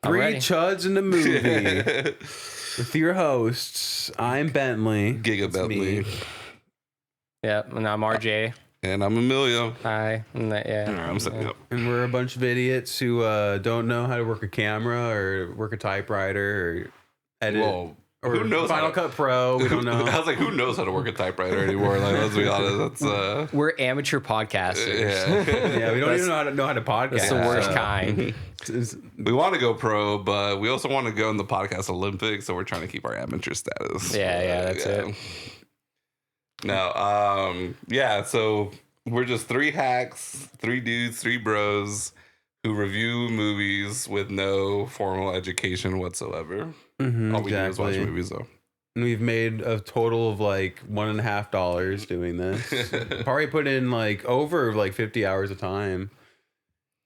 Three Chuds in the movie with your hosts. I'm Bentley. Giga Bentley. Yeah, and I'm RJ. And I'm Emilio. Hi. And I'm saying, yep. And we're a bunch of idiots who don't know how to work a camera or work a typewriter or edit. Well, or who knows Final Cut Pro. We don't know. I was like, who knows how to work a typewriter anymore? Like, let's be honest. That's we're amateur podcasters. Yeah, we don't even know how to podcast. That's the worst kind. We want to go pro, but we also want to go in the podcast Olympics, so we're trying to keep our amateur status. Yeah, that's it. No, so we're just three hacks, three dudes, three bros who review movies with no formal education whatsoever. Mm-hmm, All we do is watch movies, though. And we've made a total of like $1.50 doing this. Probably put in like over like 50 hours of time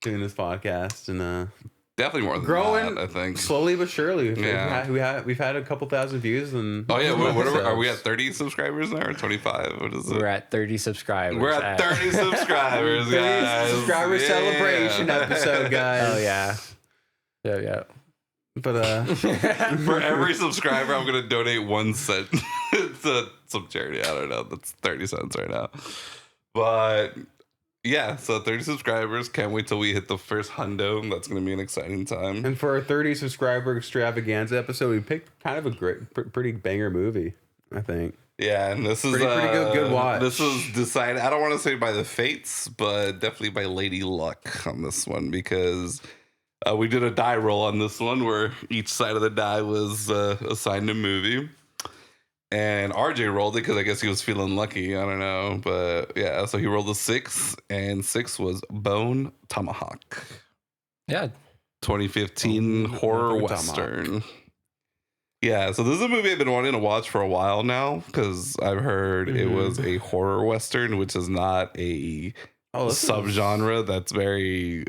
doing this podcast, and definitely more than growing, that, I think. Slowly but surely. Yeah. We've had a couple thousand views. And what are we at 30 subscribers now or 25? What is it? We're at 30 subscribers. We're at 30 subscribers, 30 guys. subscriber celebration episode, guys. Oh, yeah. Yeah. But for every subscriber, I'm gonna donate 1 cent to some charity. I don't know. That's 30 cents right now. But yeah, so 30 subscribers. Can't wait till we hit the first hundo. That's gonna be an exciting time. And for our 30 subscriber extravaganza episode, we picked kind of a pretty banger movie, I think. Yeah, and this is pretty good watch. This is decided. I don't want to say by the fates, but definitely by Lady Luck on this one, because we did a die roll on this one where each side of the die was assigned a movie. And RJ rolled it because I guess he was feeling lucky. I don't know. But yeah, so he rolled a 6, and 6 was Bone Tomahawk. Yeah. 2015 horror western. Yeah, so this is a movie I've been wanting to watch for a while now because I've heard it was a horror western, which is not a subgenre that's very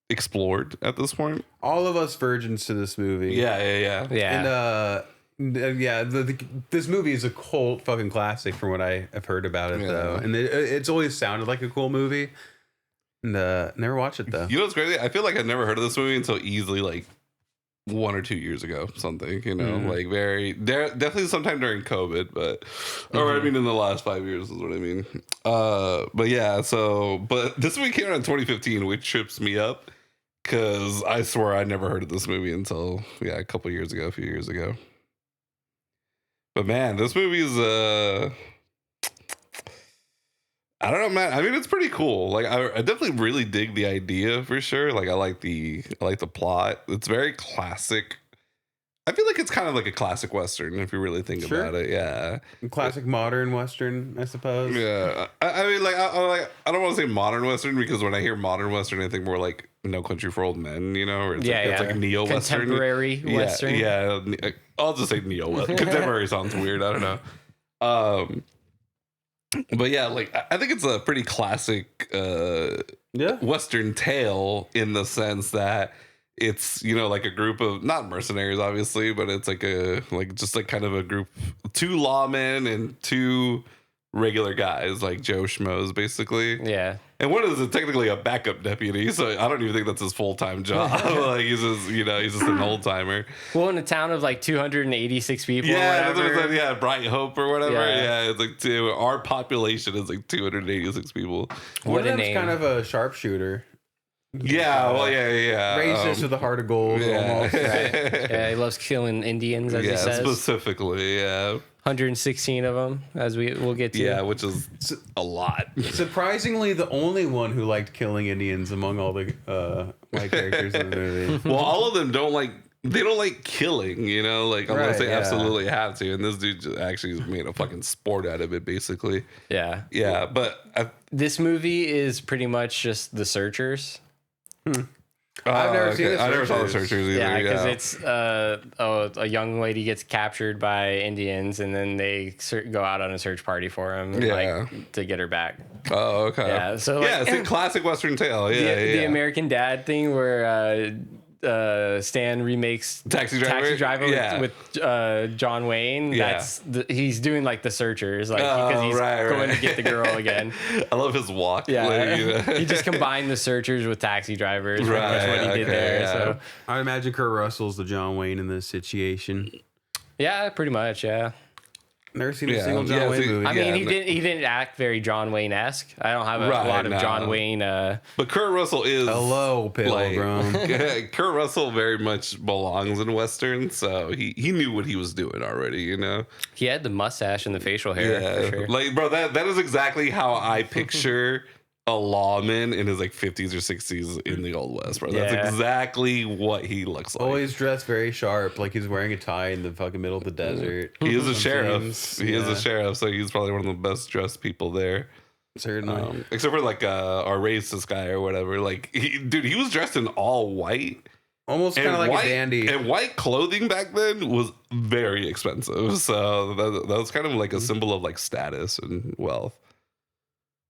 explored at this point. All of us virgins to this movie. Yeah. And this movie is a cult fucking classic from what I have heard about it, though. And it's always sounded like a cool movie. And never watched it, though. You know what's crazy? I feel like I never heard of this movie until easily like 1 or 2 years ago, something, like definitely sometime during COVID, but or I mean in the last 5 years is what I mean. But yeah, but this movie came out in 2015, which trips me up because I swear I never heard of this movie until a few years ago. But man, this movie is I don't know, man. I mean, it's pretty cool. Like, I definitely really dig the idea for sure. Like, I like the plot. It's very classic. I feel like it's kind of like a classic Western if you really think about it. Yeah, classic modern Western, I suppose. Yeah, I mean, like, I don't want to say modern Western because when I hear modern Western, I think more like No Country for Old Men. Or it's it's like neo Western, contemporary Western. Yeah. I'll just say neo Western. Contemporary sounds weird. I don't know. But yeah, like I think it's a pretty classic Western tale in the sense that it's like a group of not mercenaries obviously, but it's like just kind of a group, 2 lawmen and 2 regular guys, like Joe Schmoes basically. Yeah. And one is technically a backup deputy, so I don't even think that's his full-time job. Like he's just an old-timer. Well, in a town of like 286 people or whatever. Bright Hope or whatever. Yeah, it's like our population is like 286 people. One of them's kind of a sharpshooter. Yeah, Racist with a heart of gold. Almost. Right. Yeah, he loves killing Indians, as he says. Specifically, 116 of them, as we'll get to. Yeah, which is a lot. Surprisingly, the only one who liked killing Indians among all the white characters in the movie. Well, all of them don't like killing, unless they absolutely have to. And this dude just actually made a fucking sport out of it, basically. Yeah. Yeah, but this movie is pretty much just The Searchers. I've never seen I never saw The Searchers either. Yeah, because it's a young lady gets captured by Indians, and then they go out on a search party for him, to get her back. Oh, okay. Yeah, so it's a classic Western tale. The American Dad thing, where Stan remakes Taxi Driver? Yeah. with John Wayne. Yeah. He's doing like the Searchers, like because he's going to get the girl again. I love his walk. Yeah, he just combined the Searchers with Taxi Drivers. Right, That's what he did there. yeah. So I imagine Kurt Russell's the John Wayne in this situation. yeah, pretty much. Yeah. Never seen a single John Wayne movie. I mean, he didn't act very John Wayne-esque. I don't have a lot of John Wayne. But Kurt Russell is hello, Pitbull, bro. Kurt Russell very much belongs in Western, so he knew what he was doing already. You know, he had the mustache and the facial hair. For sure. Like, bro, that is exactly how I picture a lawman in his like 50s or 60s in the Old West, bro. That's exactly what he looks like. Always dressed very sharp, like he's wearing a tie in the fucking middle of the desert. He is a sheriff. He is a sheriff, so he's probably one of the best dressed people there. Certainly. Except for like our racist guy or whatever. Like, he was dressed in all white. Almost kind of like a dandy. And white clothing back then was very expensive. So that was kind of like a symbol of like status and wealth.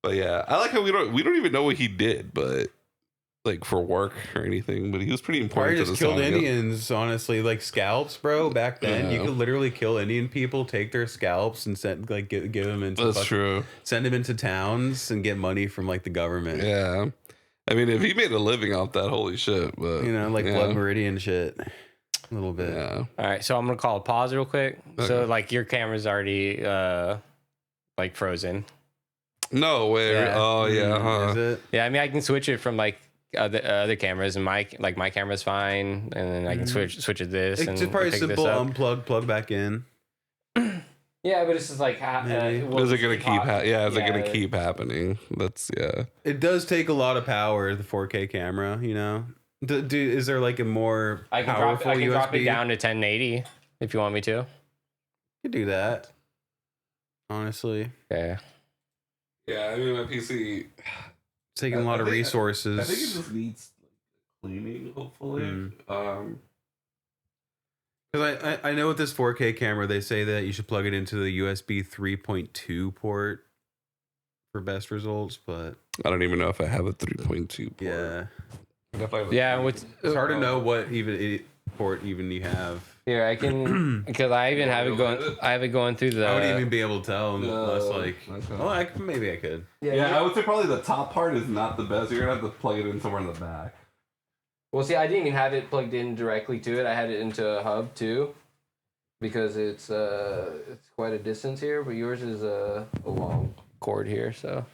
But yeah, I like how we don't even know what he did, but like for work or anything. But he was pretty important. Probably just killed Indians, honestly, like scalps, bro. Back then, you could literally kill Indian people, take their scalps, and send give them into. That's true. Send them into towns and get money from like the government. Yeah, I mean, if he made a living off that, holy shit! But like Blood Meridian shit, a little bit. Yeah. All right, so I'm gonna call a pause real quick. Okay. So like your camera's already like frozen. No way. Yeah. Oh yeah. Huh. Is it? Yeah, I mean I can switch it from like other cameras, and my camera's fine, and then I can switch it this. It's just probably simple unplug, plug back in. Yeah, but it's just like is it gonna keep? Is it gonna keep happening? That's It does take a lot of power. The 4K camera, you know. Is there like a more powerful I can USB? drop it down to 1080 if you want me to. You could do that. Honestly. Okay. Yeah, I mean my PC it's taking a lot of resources. I think it just needs cleaning, hopefully. Because I know with this 4K camera, they say that you should plug it into the USB 3.2 port for best results, but I don't even know if I have a 3.2 port. Yeah. It's hard to know what port you have. Here I can because I even have it going. I have it going through the. I wouldn't even be able to tell unless maybe I could. Yeah, I would say probably the top part is not the best. You're gonna have to plug it in somewhere in the back. Well, see, I didn't even have it plugged in directly to it. I had it into a hub too, because it's quite a distance here. But yours is a long cord here, so.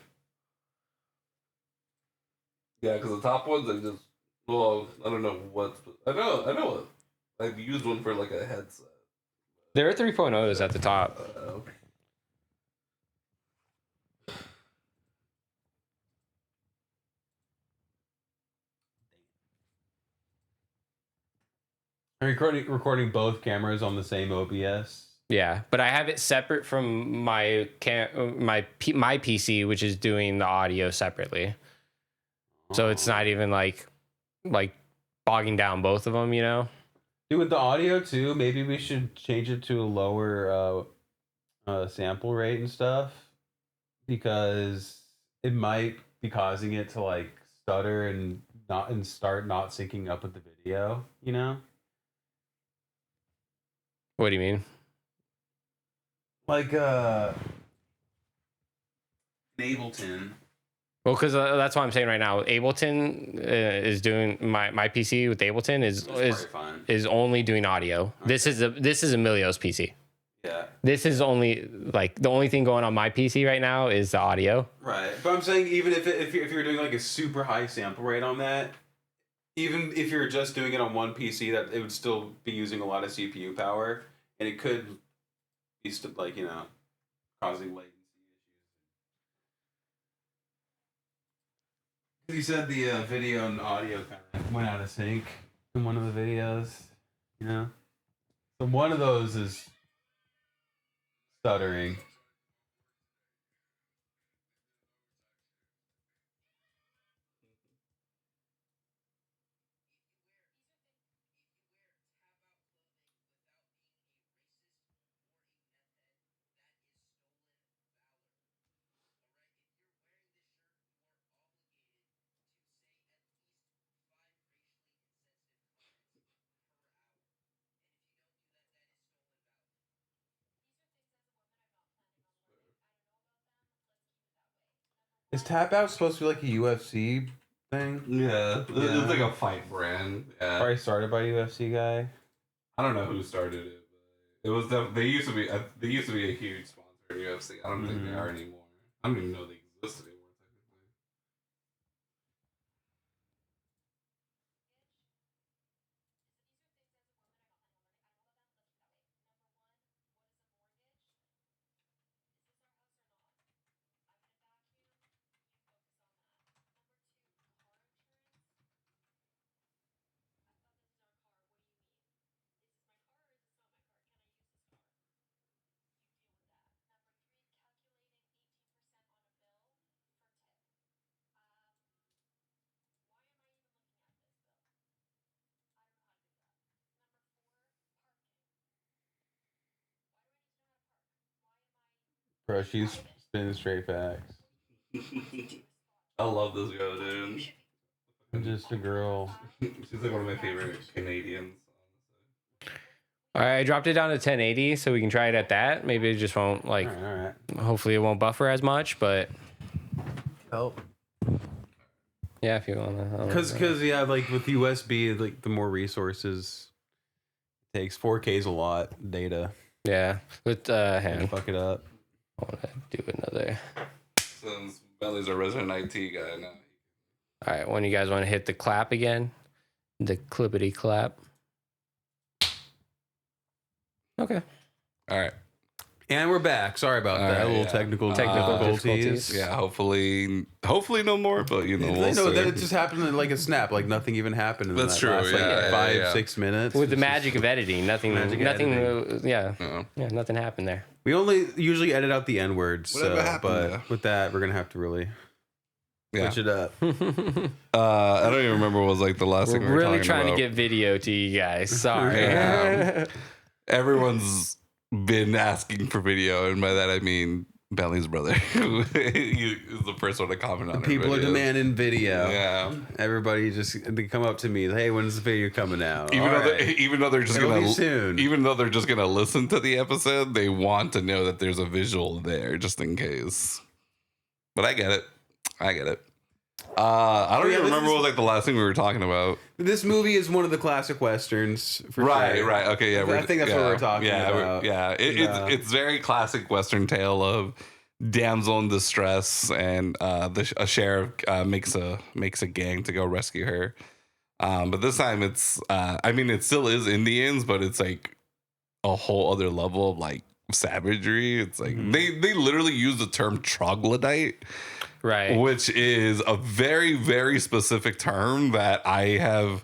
Yeah, because the top ones I just I don't know what I know. I've used one for like a headset. There are 3.0s at the top. Are you recording both cameras on the same OBS? Yeah, but I have it separate from my PC, which is doing the audio separately. So it's not even like bogging down both of them, you know. Dude, with the audio too, maybe we should change it to a lower sample rate and stuff, because it might be causing it to like stutter and start not syncing up with the video, you know? What do you mean? Like Ableton. Well, because that's what I'm saying right now. Ableton is doing my PC with Ableton is only doing audio. Okay. This is Emilio's PC. Yeah. This is only like the only thing going on my PC right now is the audio. Right, but I'm saying even if you're doing like a super high sample rate on that, even if you're just doing it on one PC, that it would still be using a lot of CPU power, and it could be like causing latency. He said the video and audio kind of went out of sync in one of the videos, you know? So one of those is stuttering. Is Tap Out supposed to be like a UFC thing? Yeah, it's like a fight brand. Yeah. Probably started by a UFC guy. I don't know who started it, but it was they used to be a huge sponsor in UFC. I don't think they are anymore. I don't even know they exist anymore. Bro, she's spinning straight facts. I love this girl, dude. I'm just a girl. She's like one of my favorite Canadians. All right, I dropped it down to 1080 so we can try it at that. Maybe it just won't All right. hopefully it won't buffer as much, but Help. yeah, if you want to. Because yeah, like with USB, like the more resources it takes. 4K is a lot of data. Yeah, with hand. Fuck it up. I want to do another. Since Belly's a resident IT guy now. All right, when you guys want to hit the clap again, the clippity clap. Okay. All right. And we're back. Sorry about that. right, A little yeah. technical difficulties. Yeah, hopefully no more, but you know, we'll no, see. that it just happened in like a snap. Like nothing even happened in That's that true, last like yeah, 5-6 minutes. With the It's magic of editing, nothing, Magic nothing, editing. yeah, Yeah. nothing happened there. we only usually edit out the N words. Whatever happened but there? with that, we're gonna have to really Yeah. switch it up. I don't even remember what was like the last We're thing we were really talking trying about. to get video to you guys. Sorry. Yeah. Everyone's been asking for video, and by that I mean Belly's brother, who is the first one to comment on People are videos. demanding video. Yeah. Everybody they come up to me. Hey, when's the video coming out? Even All though, right. even though they're just It'll gonna be soon. even though they're just gonna listen to the episode, they want to know that there's a visual there just in case. But I get it. I don't Yeah, even this remember is- what was like the last thing we were talking about. This movie is one of the classic westerns. For Right, sure. right. Okay, yeah. I think that's what we're talking about. Yeah, Yeah. it's very classic Western tale of damsel in distress, and a sheriff makes a gang to go rescue her. But this time it's I mean it still is Indians, but it's like a whole other level of like savagery. It's like they literally use the term troglodyte. Right. Which is a very, very specific term that I have.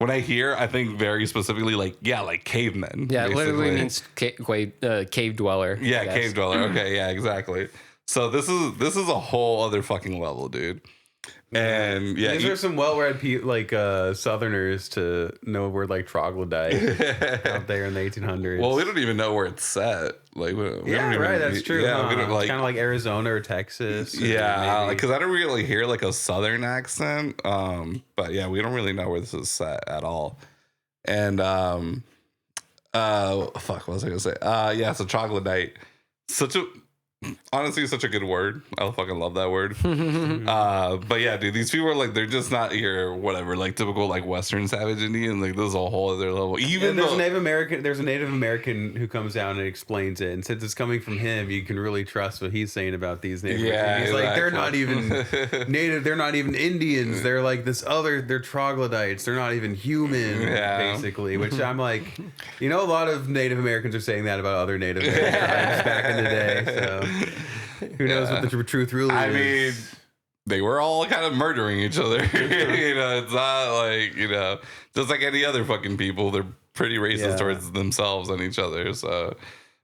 When I hear, I think very specifically like cavemen. Yeah, it literally basically. means cave dweller. Yeah, I guess. cave dweller. Okay, yeah, exactly. So this is a whole other fucking level, dude. And yeah, These are some well-read Southerners to know word like troglodyte out there in the 1800s. well, we don't even know where it's set. Like, we don't yeah, even, right. That's true. Yeah, we don't, It's kind of like Arizona or Texas. Or maybe- because I don't really hear like a Southern accent. But yeah, we don't really know where this is set at all. And fuck, what was I gonna say? Yeah, so troglodyte, honestly such a good word. I fucking love that word. But yeah, dude, these people are like, they're just not your whatever, like typical like Western savage Indian. Like this is a whole other level. Even there's though a Native American who comes down and explains it, and since it's coming from him, you can really trust what he's saying about these Native Americans. He's like, they're not even Native, they're not even Indians. They're like they're troglodytes. They're not even human, basically. Which I'm like, a lot of Native Americans are saying that about other Native Americans back in the day. So who knows what the truth really is? I mean, they were all kind of murdering each other. It's not like, just like any other fucking people, they're pretty racist towards themselves and each other. So,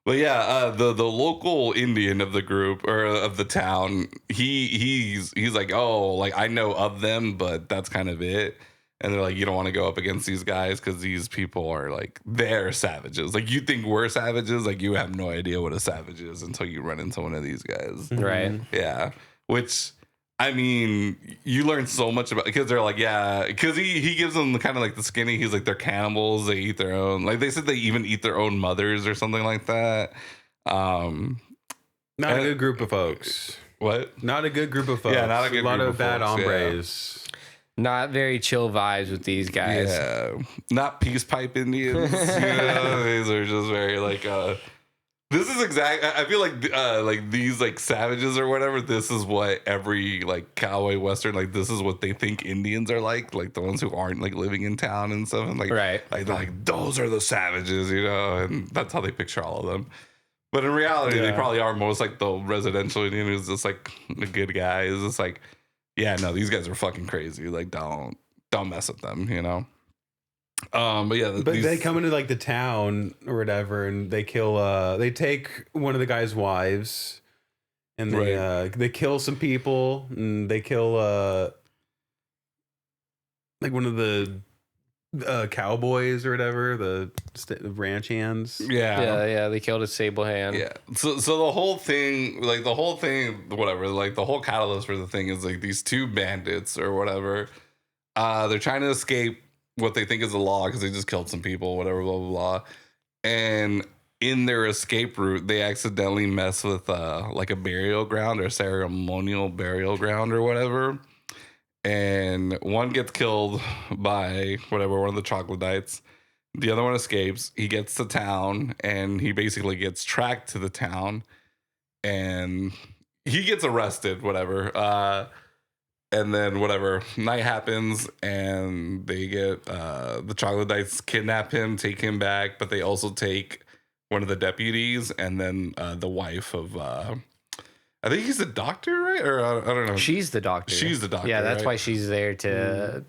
but yeah, the local Indian of the group or of the town, he's like, oh, like I know of them, but that's kind of it. And they're like, you don't want to go up against these guys because these people are like, they're savages. Like, you think we're savages? Like, you have no idea what a savage is until you run into one of these guys. Right. Yeah. Which, I mean, you learn so much about, because they're like, yeah, because he gives them the kind of like the skinny, he's like, they're cannibals. They eat their own, like they said they even eat their own mothers or something like that. Not a good group of folks. What? Not a good group of folks. Yeah, not a good lot group of of bad folks, yeah. hombres. Not very chill vibes with these guys. Yeah, not peace pipe Indians. These are just very like. This is exact. I feel like these like savages or whatever. This is what every like cowboy western like. This is what they think Indians are like the ones who aren't like living in town and stuff. And like those are the savages, and that's how they picture all of them. But in reality, they probably are most like the residential Indian who's just like a good guy. Is just like, yeah, no, these guys are fucking crazy. Like, don't mess with them, But yeah, but they come into like the town or whatever, and they kill. They take one of the guy's wives, and they kill some people, and they kill like one of the cowboys or whatever, the ranch hands. Yeah. They killed a sable hand. Yeah. So the whole thing, whatever. Like the whole catalyst for the thing is like these two bandits or whatever. They're trying to escape what they think is the law because they just killed some people, whatever, blah blah blah. And in their escape route, they accidentally mess with like a burial ground or ceremonial burial ground or whatever. And one gets killed by whatever, one of the troglodytes. The other one escapes. He gets to town and he basically gets tracked to the town and he gets arrested, whatever. And then whatever, night happens and they get the troglodytes kidnap him, take him back, but they also take one of the deputies and then the wife of I think he's the doctor, right? Or I don't know. She's the doctor. She's the doctor. Yeah, that's right? why she's there to.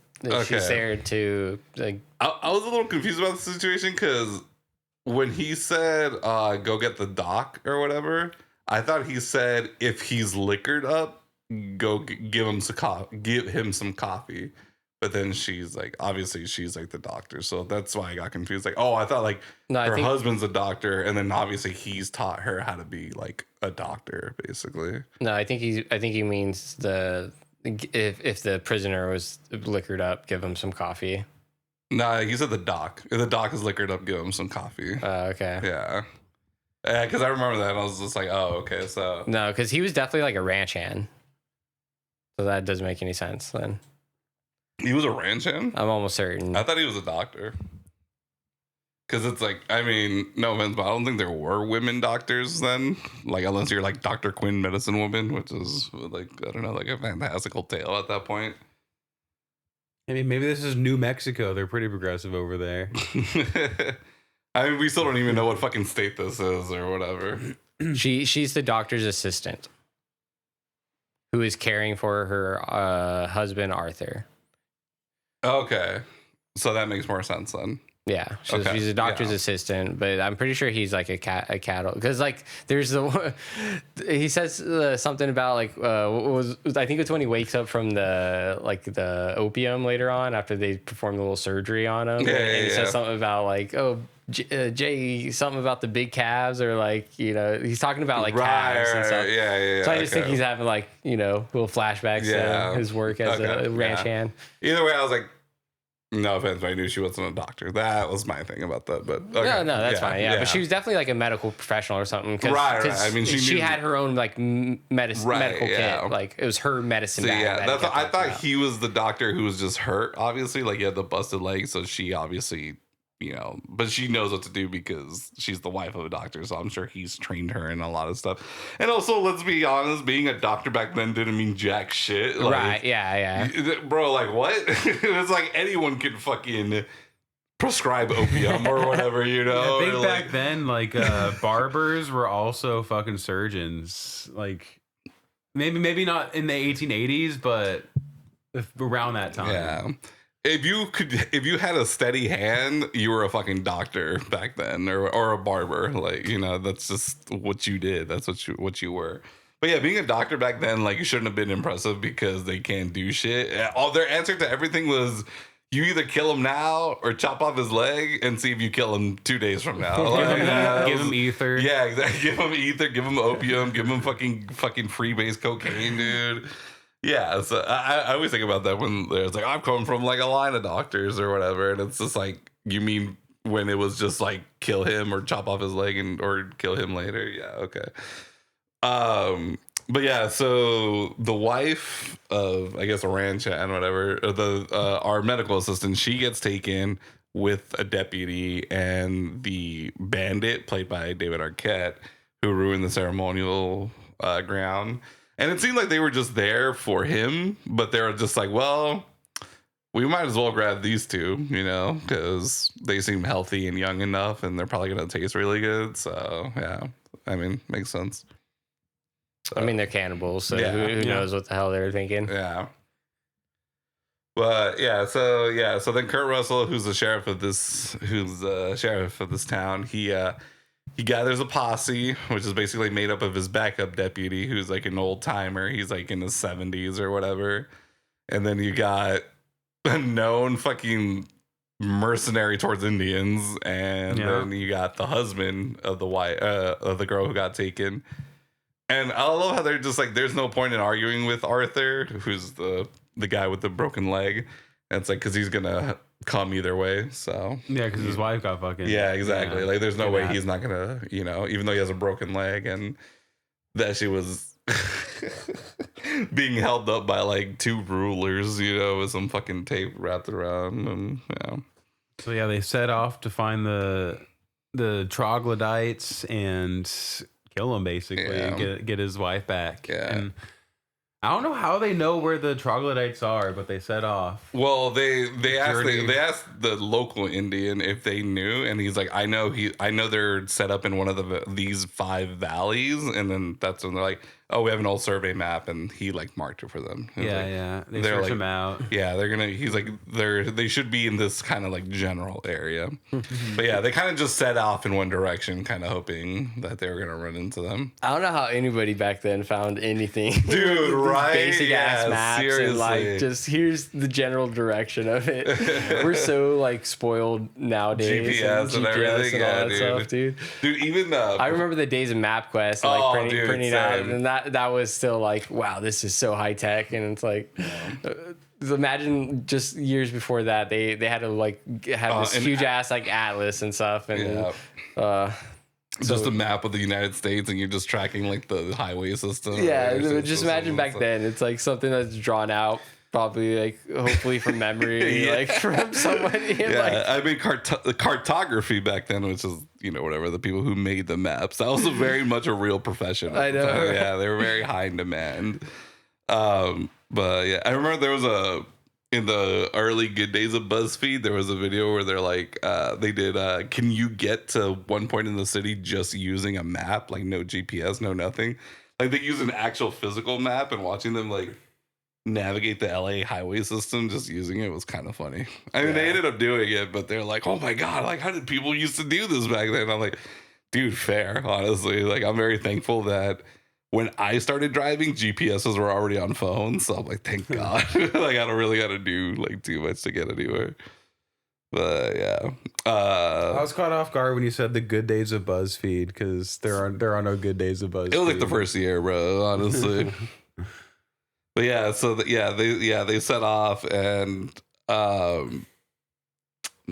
She's there to like. I was a little confused about the situation because when he said "go get the doc" or whatever, I thought he said if he's liquored up, go give him some coffee. But then she's like, obviously she's like the doctor, so that's why I got confused. Like, oh, I thought like her husband's a doctor, and then obviously he's taught her how to be like a doctor, basically. No, I think he means if the prisoner was liquored up, give him some coffee. Nah, he said the doc. If the doc is liquored up, give him some coffee. Okay. Yeah. Yeah, because I remember that, and I was just like, oh, okay, so. No, because he was definitely like a ranch hand. So that doesn't make any sense then. He was a ranch hand? I'm almost certain. I thought he was a doctor. Because it's like, I mean, no offense, but I don't think there were women doctors then. Like, unless you're like Dr. Quinn, medicine woman, which is like, I don't know, like a fantastical tale at that point. I mean, maybe this is New Mexico. They're pretty progressive over there. I mean, we still don't even know what fucking state this is or whatever. She's the doctor's assistant who is caring for her husband, Arthur. Okay. So that makes more sense then. Yeah, she's a doctor's assistant, but I'm pretty sure he's like a cattle because like there's he says something about like I think it's when he wakes up from the opium later on after they perform the little surgery on him. He says something about like Jay something about the big calves or like he's talking about like calves and stuff. Yeah. So I just think he's having like little flashbacks to his work as a ranch hand. Either way, I was like, no offense, but I knew she wasn't a doctor. That was my thing about that. But okay. No, that's fine. Yeah, but she was definitely like a medical professional or something. Right. I mean, she had her own like medical kit. Like it was her medicine. So, I thought he was the doctor who was just hurt. Obviously, like he had the busted leg, so she obviously. But she knows what to do because she's the wife of a doctor, so I'm sure he's trained her in a lot of stuff. And also, let's be honest, being a doctor back then didn't mean jack shit. Like, right, yeah. Bro, like, what? It's like anyone could fucking prescribe opium or whatever, I think back then, like, barbers were also fucking surgeons. Like, maybe not in the 1880s, but around that time. Yeah. If you had a steady hand, you were a fucking doctor back then, or a barber. Like, that's just what you did. That's what you were. But yeah, being a doctor back then, like, you shouldn't have been impressive because they can't do shit. All their answer to everything was, you either kill him now or chop off his leg and see if you kill him 2 days from now. Like, give him ether. Yeah, exactly. Give him ether. Give him opium. Give him fucking freebase cocaine, dude. Yeah, so I always think about that when there's like, I'm coming from like a line of doctors or whatever, and it's just like, you mean when it was just like kill him or chop off his leg or kill him later? Yeah, okay. But yeah, so the wife of, I guess, a ranch and whatever, our medical assistant, she gets taken with a deputy and the bandit played by David Arquette, who ruined the ceremonial ground. And it seemed like they were just there for him, but they were just like, well, we might as well grab these two, you know, because they seem healthy and young enough, and they're probably going to taste really good. So, yeah, I mean, makes sense. So, I mean, they're cannibals, so who knows what the hell they're thinking. Yeah. But so then Kurt Russell, who's the sheriff of this town, he gathers a posse, which is basically made up of his backup deputy, who's like an old timer. He's like in his 70s or whatever. And then you got a known fucking mercenary towards Indians, and then you got the husband of the girl who got taken. And I love how they're just like, there's no point in arguing with Arthur, who's the guy with the broken leg. And it's like, because he's gonna come either way. So yeah, because his wife got fucking. Yeah, exactly. Yeah. Like, there's no way he's not gonna, you know, even though he has a broken leg, and that she was being held up by like two rulers, you know, with some fucking tape wrapped around, and yeah. So yeah, they set off to find the troglodytes and kill him, basically, and get his wife back. Yeah. And I don't know how they know where the troglodytes are, but they set off. Well, they asked the local Indian if they knew, and he's like, I know they're set up in one of these 5 valleys, and then that's when they're like, oh, we have an old survey map, and he like marked it for them. They search them out. Yeah, he's like, they should be in this kind of like general area. But yeah, they kind of just set off in one direction, kind of hoping that they were gonna run into them. I don't know how anybody back then found anything, dude. Right? Basic ass maps, seriously. And like, just here's the general direction of it. We're so like spoiled nowadays. GPS and everything, and all that stuff, dude. Dude, even I remember the days of MapQuest, and like printing out, and that was still like, wow, this is so high tech. And it's like, imagine just years before that, they had to like have this huge ass like atlas and stuff, and just a map of the United States, and you're just tracking like the highway system. Yeah, just imagine back then, it's like something that's drawn out, probably like hopefully from memory, like from somebody. Yeah, I mean cartography back then, which is, you know, whatever, the people who made the maps. That was very much a real profession. I know. Yeah, they were very high in demand. But yeah, I remember there was in the early good days of BuzzFeed, there was a video where they're like, they did, can you get to one point in the city just using a map, like no GPS, no nothing? Like, they use an actual physical map, and watching them like navigate the LA highway system just using it was kind of funny. I mean, they ended up doing it, but they're like, oh my God, like, how did people used to do this back then? I'm like, dude, fair, honestly. Like, I'm very thankful that when I started driving, GPSs were already on phones. So I'm like, thank God. Like, I don't really got to do like too much to get anywhere. But yeah, I was caught off guard when you said the good days of BuzzFeed, because there are no good days of BuzzFeed. It was like the first year, bro, honestly. But yeah, so they set off, and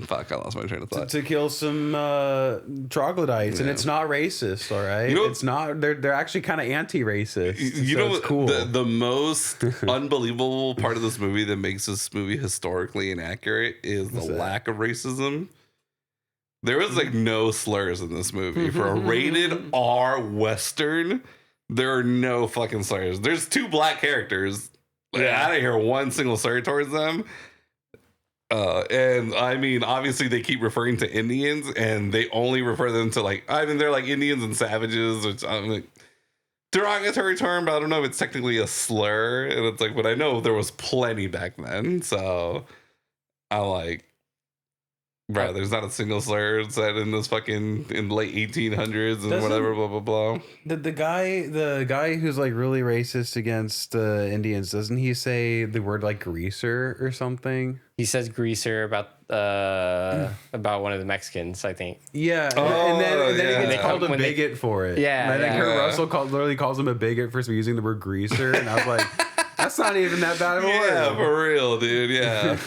fuck, I lost my train of thought. To kill some troglodytes, and it's not racist, all right? You know, it's not. They're actually kind of anti-racist. You know, it's cool. The most unbelievable part of this movie that makes this movie historically inaccurate is the lack of racism. There was like no slurs in this movie for a rated R Western. There are no fucking slurs. There's 2 black characters. Like, I didn't hear one single slur towards them. And I mean, obviously they keep referring to Indians, and they only refer them to like, I mean, they're like Indians and savages, which I'm like, derogatory term, but I don't know if it's technically a slur. And it's like, but I know there was plenty back then. So I'm like, bro, there's not a single slur said in this fucking in the late 1800s and whatever, blah blah blah. The guy who's like really racist against Indians, doesn't he say the word like greaser or something? He says greaser about one of the Mexicans, I think. Yeah, and then he gets called a bigot for it. Yeah, and then Kurt Russell literally calls him a bigot for using the word greaser, and I was like, that's not even that bad of a word. Yeah, for real, dude. Yeah.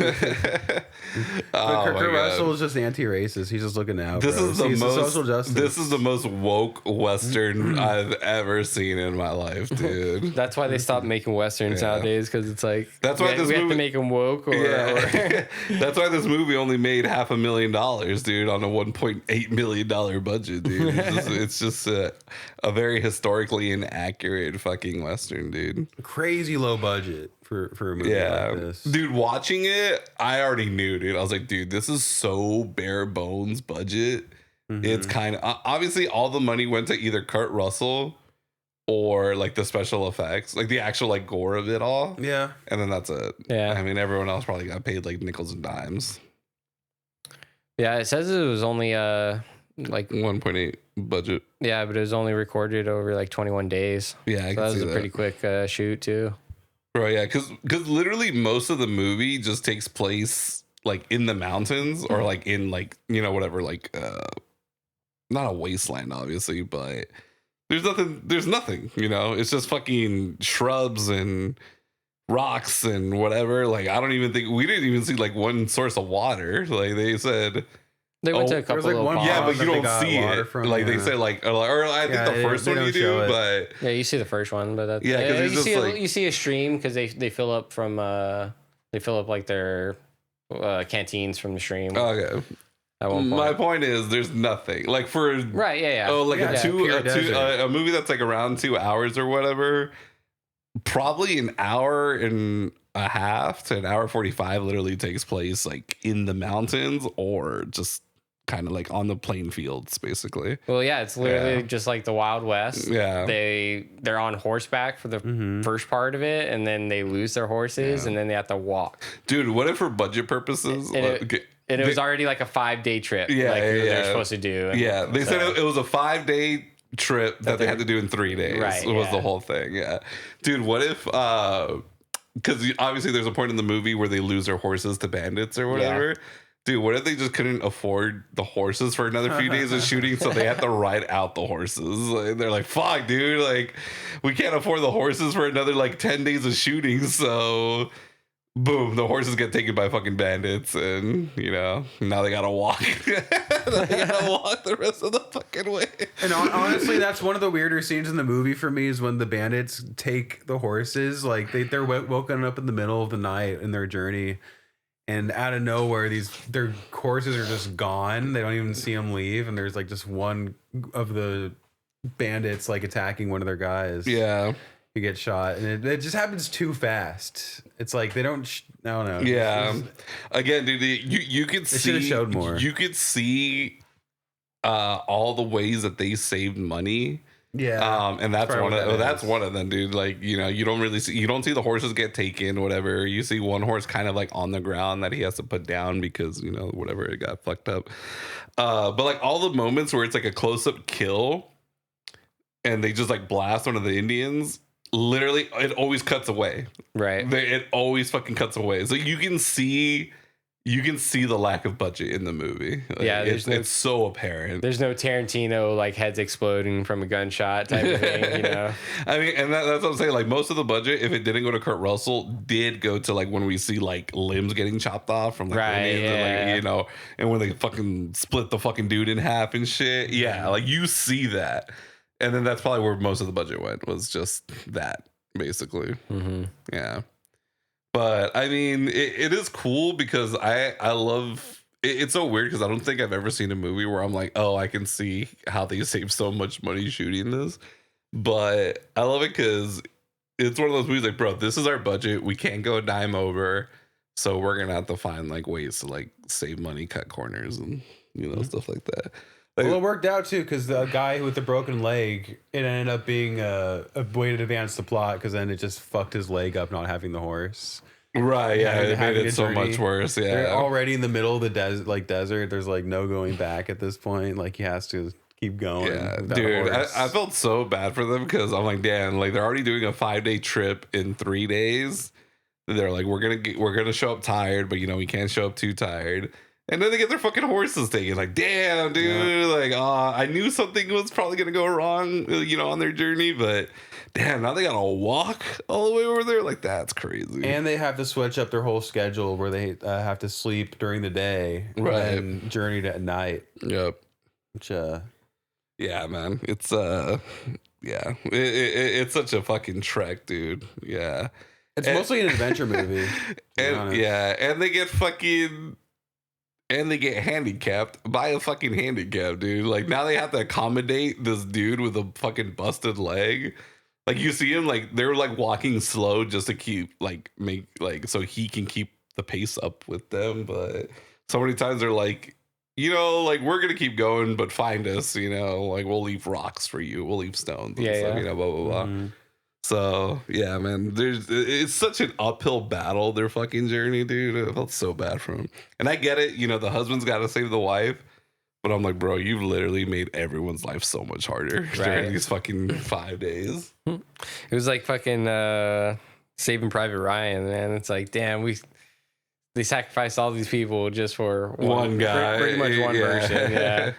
But Kurt my Russell God. is just anti-racist. He's just looking out. This bro. is the He's a most. social justice. This is the most woke Western I've ever seen in my life, dude. That's why they stopped making westerns Yeah. nowadays, because it's like That's why this we have movie- to make them woke. Or, Yeah, that's why this movie only made $500,000, dude, on a $1.8 million budget, dude. It's just a very historically inaccurate fucking Western, dude. crazy low budget for a movie Yeah, like this. dude, watching it, I already knew, dude. I was like, dude, this is so bare bones budget. It's kind of obviously all the money went to either Kurt Russell or like the special effects, like the actual like gore of it all. Yeah. And then that's it. Yeah. I mean, everyone else probably got paid like nickels and dimes. Yeah, it says it was only like 1.8 budget. yeah, but it was only recorded over like 21 days. Yeah, I So can that see was a that. pretty quick shoot too. Bro, yeah, because literally most of the movie just takes place like in the mountains or like in like, you know, whatever, like not a wasteland obviously, but there's nothing, you know. It's just fucking shrubs and rocks and whatever. Like I don't even think we didn't even see like one source of water. Like they said They went to a there couple was, like, of one ponds. yeah, but that you they don't got see water it. from, Like they yeah. say, like, or I think Yeah, the first they one you don't show do, it. but Yeah, you see the first one, but that's, Yeah, 'cause it's you just see like- you see a stream because they fill up from they fill up like their canteens from the stream okay. at one point. My point is, there's nothing like for Right? Yeah. oh, like Yeah, pure desert. a movie that's like around 2 hours or whatever. Probably an hour and a half to an hour 45 literally takes place like in the mountains or just kind of like on the plain fields, basically. Well, yeah, it's literally Yeah. just like the Wild West. Yeah. They're on horseback for the first part of it, and then they lose their horses, Yeah. and then they have to walk. Dude, what if for budget purposes? And it- okay, And it was they- already like a 5-day trip. Yeah, like yeah, they're yeah. supposed to do. Yeah, they said it was a 5-day trip that they had to do in 3 days. Right, was the yeah. whole thing. Yeah, dude, what if? Because obviously there's a point in the movie where they lose their horses to bandits or whatever. Dude, what if they just couldn't afford the horses for another few days of shooting, so they had to ride out the horses? Like, they're like, "Fuck, dude! Like, we can't afford the horses for another like 10 days of shooting." So, boom, the horses get taken by fucking bandits, and you know now they gotta walk. They gotta walk the rest of the fucking way. And honestly, that's one of the weirder scenes in the movie for me is when the bandits take the horses. Like they're woken up in the middle of the night in their journey, and out of nowhere, their horses are just gone. They don't even see them leave, and there's like just one of the bandits like attacking one of their guys. Yeah. Who gets shot, and it just happens too fast. It's like they don't. I don't know. Yeah. Again, dude, you could see. should've showed more. You could see all the ways that they saved money. Yeah. And that's probably one what of that that's is. one of them, dude. Like, you know, you don't see the horses get taken, whatever. You see one horse kind of like on the ground that he has to put down because, you know, whatever, it got fucked up. But like all the moments where it's like a close-up kill and they just like blast one of the Indians, literally it always cuts away. Right. It always fucking cuts away. So you can see the lack of budget in the movie. Like, Yeah, it's so apparent. There's no Tarantino like heads exploding from a gunshot type of thing, you know. I mean, and that's what I'm saying. Like most of the budget, if it didn't go to Kurt Russell, did go to like when we see like limbs getting chopped off from like Right, Indians and yeah. like, you know, and when they fucking split the fucking dude in half and shit. Yeah, like you see that, and then that's probably where most of the budget went, was just that basically. Mm-hmm. Yeah. But I mean, it is cool because I love it. It's so weird because I don't think I've ever seen a movie where I'm like, oh, I can see how they save so much money shooting this. But I love it because it's one of those movies like, bro, this is our budget. We can't go a dime over. So we're going to have to find like ways to like save money, cut corners and, you know, stuff like that. Like, Well, it worked out too because the guy with the broken leg, it ended up being a way to advance the plot because then it just fucked his leg up not having the horse. right. Yeah. It made having it a so journey. much worse. Yeah. They're already in the middle of the desert. There's like no going back at this point. Like he has to keep going. Yeah, without a dude, horse. I felt so bad for them because I'm like, damn, like they're already doing a 5-day trip in 3 days. They're like, we're gonna show up tired, but you know we can't show up too tired. And then they get their fucking horses taken. Like, damn, dude. Like, I knew something was probably going to go wrong, on their journey. But, damn, now they got to walk all the way over there? Like, that's crazy. And they have to switch up their whole schedule where they have to sleep during the day. Right. And journey at night. Yep. Which, yeah, man. It's, yeah. It's such a fucking trek, dude. Yeah. It's mostly an adventure movie. And they get fucking... And they get handicapped by a fucking handicap, dude. Like, now they have to accommodate this dude with a fucking busted leg. Like, you see him, like, they're, like, walking slow just to keep, like, so he can keep the pace up with them. But so many times they're like, like, we're going to keep going, but find us, like, we'll leave rocks for you. We'll leave stones and stuff, blah, blah, blah. Mm-hmm. So, yeah, man, it's such an uphill battle, their fucking journey, dude. I felt so bad for him. And I get it, the husband's got to save the wife. But I'm like, bro, you've literally made everyone's life so much harder during these fucking 5 days. It was like fucking Saving Private Ryan, man. It's like, damn, they sacrificed all these people just for one guy. Pretty much one person, yeah.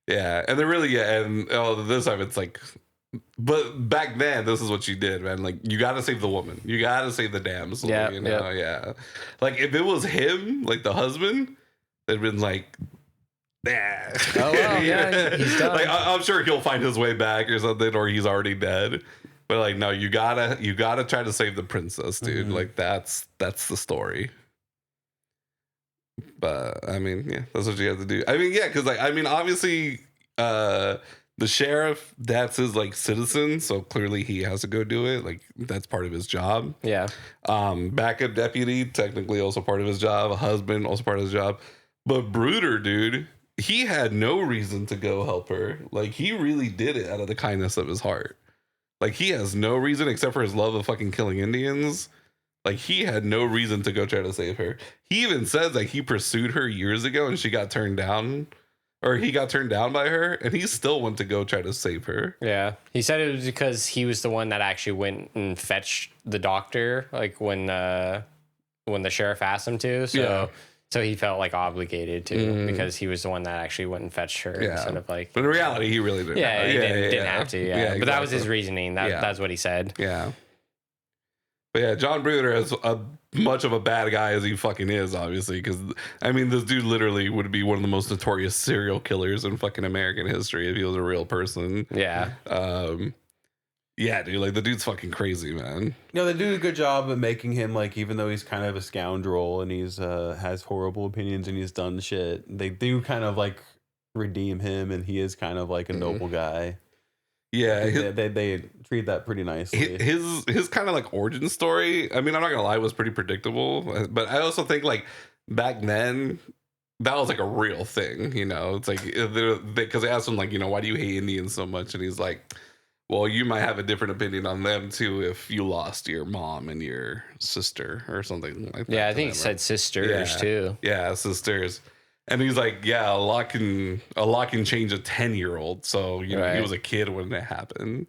Yeah, and they're really, and this time it's like... But back then, this is what you did, man. Like, you got to save the woman. You got to save the damsel. Yeah. Like, if it was him, like the husband, they'd been like, nah. Oh, well, yeah, he's done. Like, I'm sure he'll find his way back or something, or he's already dead. But like, no, you gotta try to save the princess, dude. Mm-hmm. Like, that's the story. But I mean, yeah, that's what you have to do. I mean, yeah, because like, I mean, obviously, the sheriff, that's his like citizen, so clearly he has to go do it. Like, that's part of his job. Yeah. Backup deputy, technically also part of his job. A husband, also part of his job. But Bruder, dude, he had no reason to go help her. Like, he really did it out of the kindness of his heart. Like, he has no reason except for his love of fucking killing Indians. Like, he had no reason to go try to save her. He even says like he pursued her years ago and she got turned down. Or he got turned down by her, and he still went to go try to save her. Yeah. He said it was because he was the one that actually went and fetched the doctor, like when the sheriff asked him to. So he felt like obligated to because he was the one that actually went and fetched her instead of like... But in reality, he really didn't. Yeah, he didn't have to. Yeah. But that was his reasoning. That's what he said. Yeah. But yeah, John Bruder is much of a bad guy as he fucking is, obviously, because I mean, this dude literally would be one of the most notorious serial killers in fucking American history if he was a real person. Yeah. Yeah, dude, like the dude's fucking crazy, man. They do a good job of making him like, even though he's kind of a scoundrel and he's has horrible opinions and he's done shit, they do kind of like redeem him, and he is kind of like a noble guy. Yeah, they treat that pretty nicely. His kind of like origin story, I mean, I'm not gonna lie, was pretty predictable. But I also think like back then, that was like a real thing. It's like because they asked him like, why do you hate Indians so much? And he's like, well, you might have a different opinion on them too if you lost your mom and your sister or something like that. Yeah, I think he said sisters too. Yeah, sisters. And he's like, yeah, a lot can change a 10-year-old. So, he was a kid when it happened.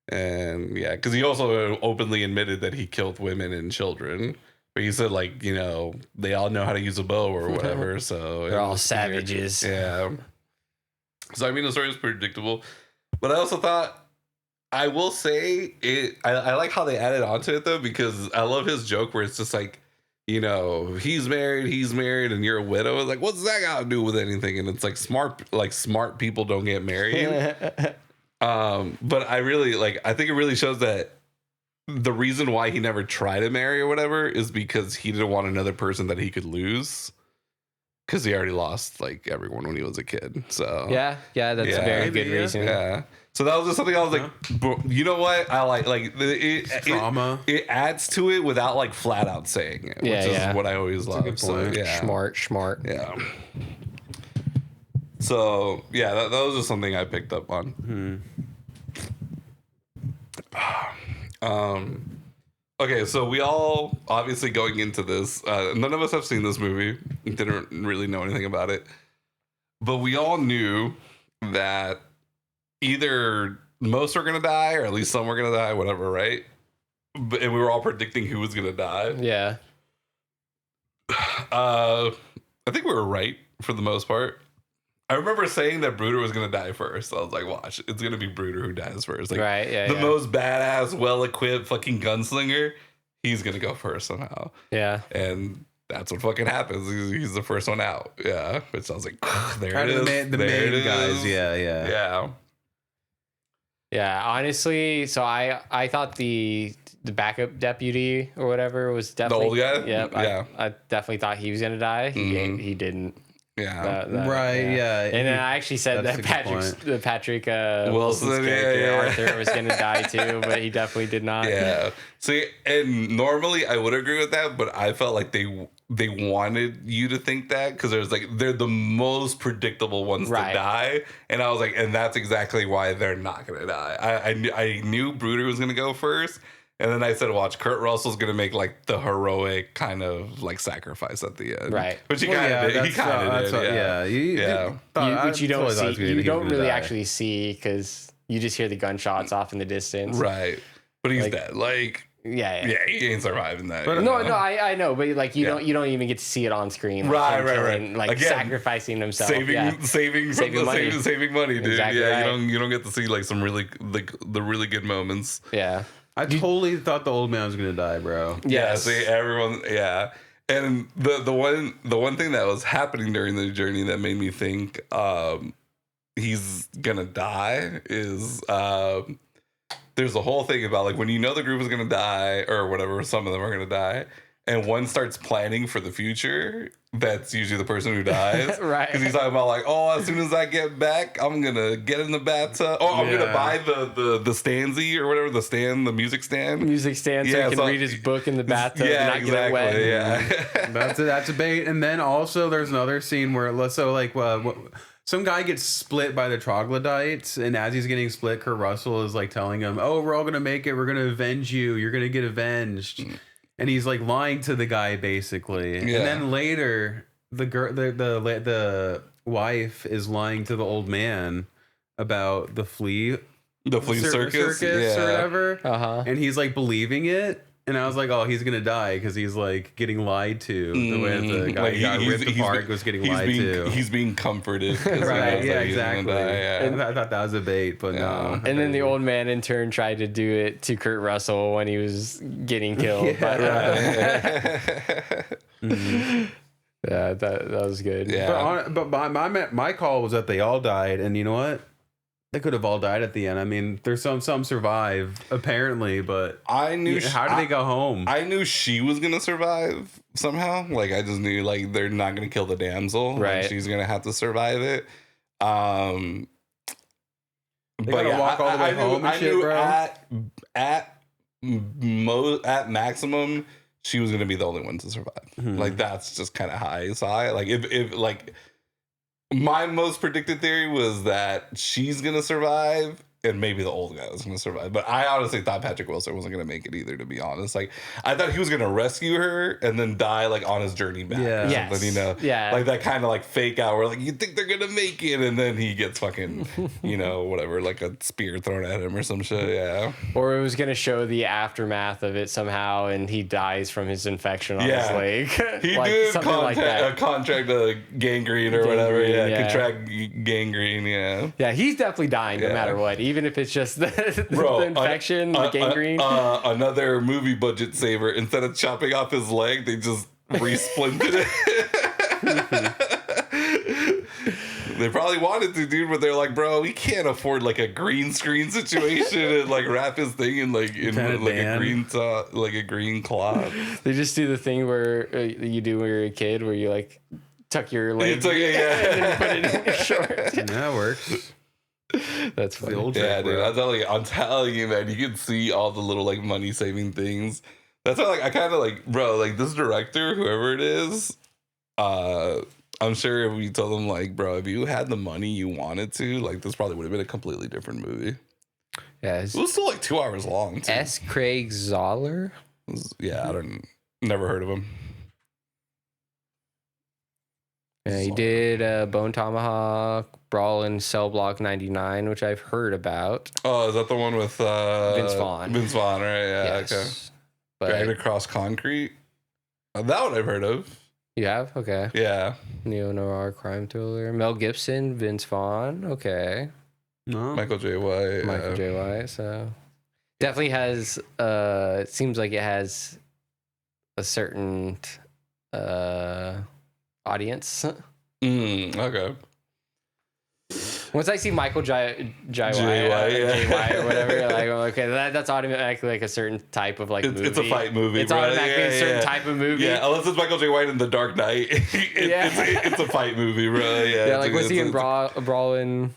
And yeah, because he also openly admitted that he killed women and children. But he said, like, they all know how to use a bow or whatever. So they're all savages. Yeah. So, I mean, the story is predictable. But I also thought, I will say, I like how they added onto it, though, because I love his joke where it's just like, he's married, and you're a widow. It's like, what's that got to do with anything? And it's like smart people don't get married. But I think it really shows that the reason why he never tried to marry or whatever is because he didn't want another person that he could lose. Because he already lost like everyone when he was a kid. So yeah, that's a very good reason. Yeah. So that was just something I was like, you know what? I like drama. It adds to it without like flat out saying it, which is what I always love. So, yeah. Smart. Yeah. So yeah, that was just something I picked up on. Okay, so we all obviously going into this, none of us have seen this movie, didn't really know anything about it, but we all knew that either most are gonna die or at least some were gonna die, whatever, right? And we were all predicting who was gonna die. Yeah. I think we were right for the most part. I remember saying that Bruder was gonna die first. I was like, watch, it's gonna be Bruder who dies first. Like, Right, yeah, the yeah. most badass, well-equipped fucking gunslinger, he's gonna go first somehow. Yeah. And that's what fucking happens. He's the first one out. Yeah. Which I was like, there Kind it of is. the There main it guys. is. Yeah, yeah. Yeah. Yeah, honestly, so I thought the backup deputy or whatever was definitely old guy? Yep, Yeah. I definitely thought he was gonna die. He didn't. Yeah. Right, yeah. And then I actually said That's that a good Patrick Wilson, Wilson's character yeah. Arthur was gonna die too, but he definitely did not. Yeah. See, and normally I would agree with that, but I felt like they wanted you to think that because there's like they're the most predictable ones to die, and I was like, and that's exactly why they're not gonna die. I knew Bruder was gonna go first. And then I said, watch, Kurt Russell's going to make like the heroic kind of like sacrifice at the end. Right. Which he kind of did. He kind of did. Which you don't see. You don't really die. actually see because you just hear the gunshots off in the distance. Right. But he's Like, dead. Like, yeah. he ain't surviving that. But No, I know, but like you don't even get to see it on screen. Like, Right. Like Again, sacrificing himself. saving money, dude. Exactly right. You don't get to see like some really like the really good moments. Yeah. I totally thought the old man was gonna die, bro. Yes. Yeah, see everyone. Yeah, and the one thing that was happening during the journey that made me think he's gonna die is there's a whole thing about like when you know the group is gonna die or whatever, some of them are gonna die, and one starts planning for the future. That's usually the person who dies, Right. Because he's talking about like, oh, as soon as I get back, I'm gonna get in the bathtub. Oh, I'm gonna buy the standsy or whatever, the music stand, so he can read his book in the bathtub and not get it wet. Yeah, That's a bait. And then also there's another scene where some guy gets split by the troglodytes, and as he's getting split, Kurt Russell is like telling him, "Oh, we're all gonna make it. We're gonna avenge you. You're gonna get avenged." And he's like lying to the guy basically. Yeah. And then later, the wife is lying to the old man about the flea circus, or whatever. Uh-huh. And he's like believing it. And I was like, oh, he's gonna die because he's like getting lied to. The way the guy Like, who got ripped apart was getting lied to. He's being comforted. 'Cause he Right, knows yeah, that he's gonna exactly. die, yeah. And I thought that was a bait, but no. And then the old man in turn tried to do it to Kurt Russell when he was getting killed. Yeah. Yeah, that was good. Yeah. But my call was that they all died, and you know what? They could have all died at the end. I mean, there's some survive apparently, but I knew. how did they go home? I knew she was gonna survive somehow. Like I just knew like they're not gonna kill the damsel. Right. Like, she's gonna have to survive it. They gotta walk all the way home and shit, bro. At maximum, she was gonna be the only one to survive. Mhm. Like that's just kind of how I saw it. Like if like my most predicted theory was that she's gonna survive and maybe the old guy was gonna survive. But I honestly thought Patrick Wilson wasn't gonna make it either, to be honest. Like I thought he was gonna rescue her and then die like on his journey back. Yeah. Or Yes. something, you know? Yeah. Like that kind of like fake out where like you think they're gonna make it and then he gets fucking, you know, whatever, like a spear thrown at him or some shit. Yeah. Or it was going to show the aftermath of it somehow and he dies from his infection on his leg. He Like, did something like that. contract a gangrene or whatever. Gangrene, Yeah. yeah. Contract gangrene. Yeah. Yeah, he's definitely dying no Yeah. matter what, even if it's just the Bro, infection, the gangrene. Another movie budget saver. Instead of chopping off his leg, they just re-splinted it. They probably wanted to, dude, but they're like, bro, we can't afford like a green screen situation and like wrap his thing in like a green like a green cloth. They just do the thing where you do when you're a kid, where you like tuck your leg It's like, yeah. and then put it in your shorts. That works. That's funny. The old Yeah, trick, dude. bro. I'm telling you, man. You can see all the little like money saving things. That's why, like, I kind of like, bro, like this director, whoever it is. I'm sure if we told them, like, bro, if you had the money you wanted to, like, this probably would have been a completely different movie. Yeah, It was still like 2 hours long. Too. S. Craig Zahler. Yeah, never heard of him. Yeah, he did Bone Tomahawk, Brawl in Cell Block 99, which I've heard about. Oh, is that the one with Vince Vaughn. Vince Vaughn, right? Yeah, Yes. okay. But Dragged Across Concrete. That one I've heard of. You have? Okay. Yeah. Neo-noir crime thriller. Mel Gibson, Vince Vaughn. Okay. No. Michael J. White. Michael J. White. So definitely has, it seems like it has a certain audience. Okay. Once I see Michael J. White or whatever, like, okay, that's automatically like a certain type of like movie. It's a fight movie. It's automatically a certain type of movie. Yeah, unless it's Michael J. White in The Dark Knight. It's a fight movie, bro. Yeah, like was he in Brawling?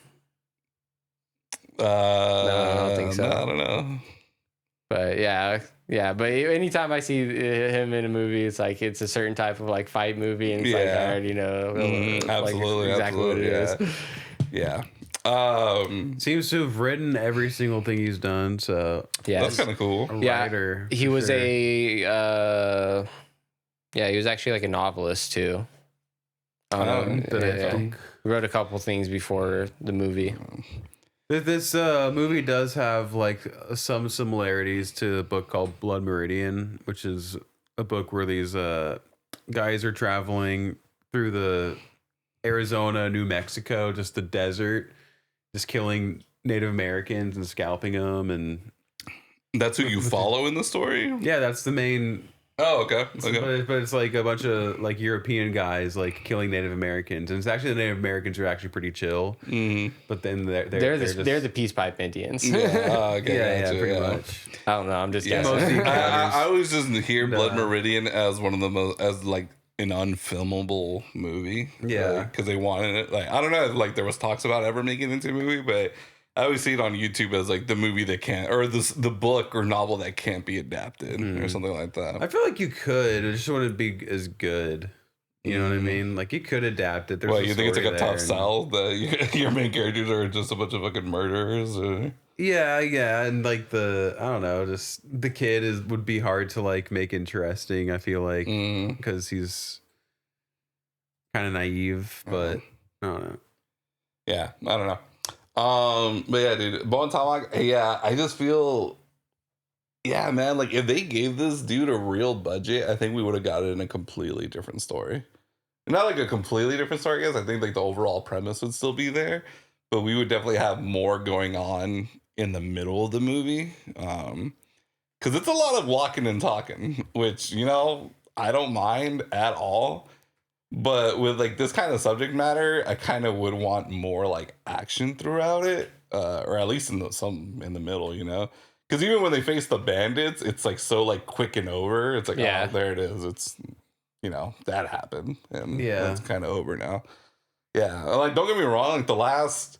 No, I don't think so. No, I don't know. But yeah. But anytime I see him in a movie, it's like it's a certain type of like fight movie, and it's like I already know absolutely, exactly what it is. Yeah. Seems to have written every single thing he's done. So yeah, that's kind of cool. Writer, he was he was actually like a novelist too. He wrote a couple things before the movie. This movie does have like some similarities to a book called Blood Meridian, which is a book where these guys are traveling through the Arizona, New Mexico, just the desert, just killing Native Americans and scalping them. And that's who you follow in the story? Yeah, that's the main. Oh, okay. But it's like a bunch of like European guys like killing Native Americans, and it's actually the Native Americans are actually pretty chill. Mm-hmm. But then they're the Peace Pipe Indians. Yeah, pretty much. I don't know. I'm just guessing. I always just hear Blood Meridian as one of the most like an unfilmable movie. Yeah, because they wanted it. Like I don't know, like there was talks about ever making it into a movie, but I always see it on YouTube as like the movie that can't, or the book or novel that can't be adapted or something like that. I feel like you could. It just wouldn't be as good. You know what I mean? Like you could adapt it. Well, you think it's like a tough sell that your main characters are just a bunch of fucking murderers? Or? Yeah, and like I don't know, just the kid would be hard to like make interesting. I feel like because he's kind of naive, but I don't know. Yeah, I don't know. But yeah, dude, Bo and Tomahawk, yeah, I just feel, yeah, man, like if they gave this dude a real budget, I think we would have got it in a completely different story. Not like a completely different story, I guess. I think like the overall premise would still be there, but we would definitely have more going on in the middle of the movie. Because it's a lot of walking and talking, which, you know, I don't mind at all. But with like this kind of subject matter, I kind of would want more like action throughout it, or at least in the middle, you know. Because even when they face the bandits, it's like so like quick and over. It's like, oh, there it is. It's, you know, that happened, and it's kind of over now. Yeah, like don't get me wrong, like the last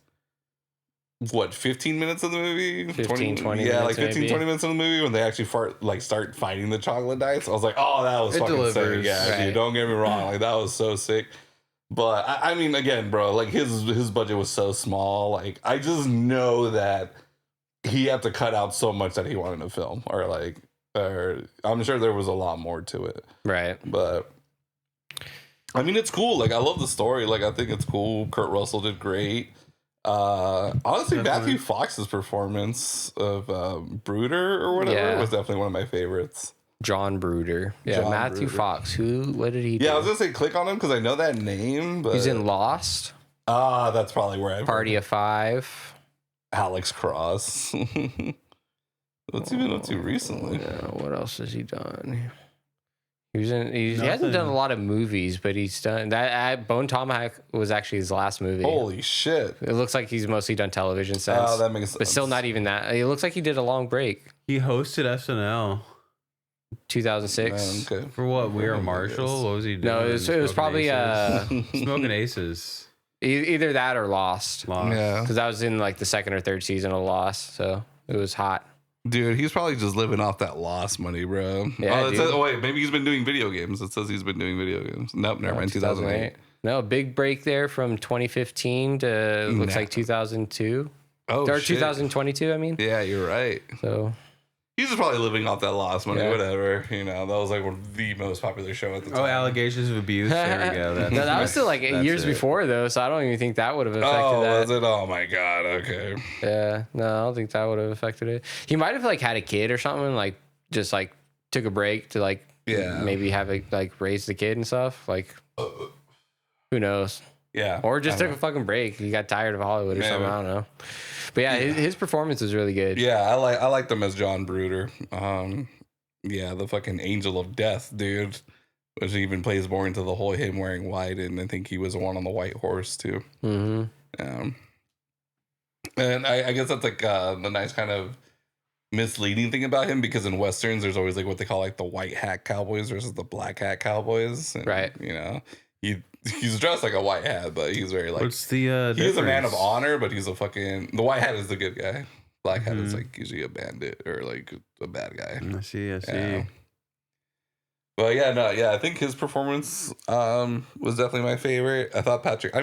15 minutes of the movie, 20 yeah, like 15 maybe. 20 minutes of the movie when they actually start fighting the chocolate dice, I was like, oh, that was fucking sick. Yeah, dude, don't get me wrong, like that was so sick. But I mean, again, bro, like his budget was so small. Like I just know that he had to cut out so much that he wanted to film, or I'm sure there was a lot more to it, right? But I mean, it's cool. Like I love the story. Like I think it's cool. Kurt Russell did great. Honestly, Matthew Fox's performance of Brooder or whatever was definitely one of my favorites. John Brooder. Yeah, Matthew Fox. What did he do? Yeah, I was going to say click on him because I know that name. But he's in Lost. That's probably where I Party of Five. Alex Cross. What's he been up to recently? What else has he done? He hasn't done a lot of movies, but he's done that. Bone Tomahawk was actually his last movie. Holy shit! It looks like he's mostly done television since. Oh, that makes sense. But still, not even that. It looks like he did a long break. He hosted SNL. 2006. Okay. For what? We Are Marshall? What was he doing? No, it was probably Smoking Aces. Either that or Lost. Yeah, because that was in like the second or third season of Lost, so it was hot. Dude, he's probably just living off that Lost money, bro. Yeah, wait, maybe he's been doing video games. It says he's been doing video games. Nope, never mind. 2008. No, big break there from 2015 to looks like 2002. Oh, or shit. 2022. I mean. Yeah, you're right. So. He's just probably living off that Lost money, whatever. You know, that was like the most popular show at the time. Oh, allegations of abuse. There we go. That was still like years before, though, so I don't even think that would have affected that. Was it? Oh, my God. Okay. Yeah. No, I don't think that would have affected it. He might have like had a kid or something, like just like took a break to like Yeah. maybe have it like raise the kid and stuff. Like, who knows? Yeah. Or just took a fucking break. He got tired of Hollywood or something. I don't know. But yeah, his performance was really good. Yeah, I like them as John Bruder. Yeah, the fucking angel of death, dude. Which even plays more into the whole him wearing white, and I think he was the one on the white horse too. Mm-hmm. And I guess that's like the nice kind of misleading thing about him, because in westerns there's always like what they call like the white hat cowboys versus the black hat cowboys. And, right. You know, he's dressed like a white hat, but he's very like, what's the he's a man of honor, but he's a fucking, the white hat is the good guy. Black hat is like usually a bandit or like a bad guy. I see. Yeah. But yeah, I think his performance was definitely my favorite. I thought Patrick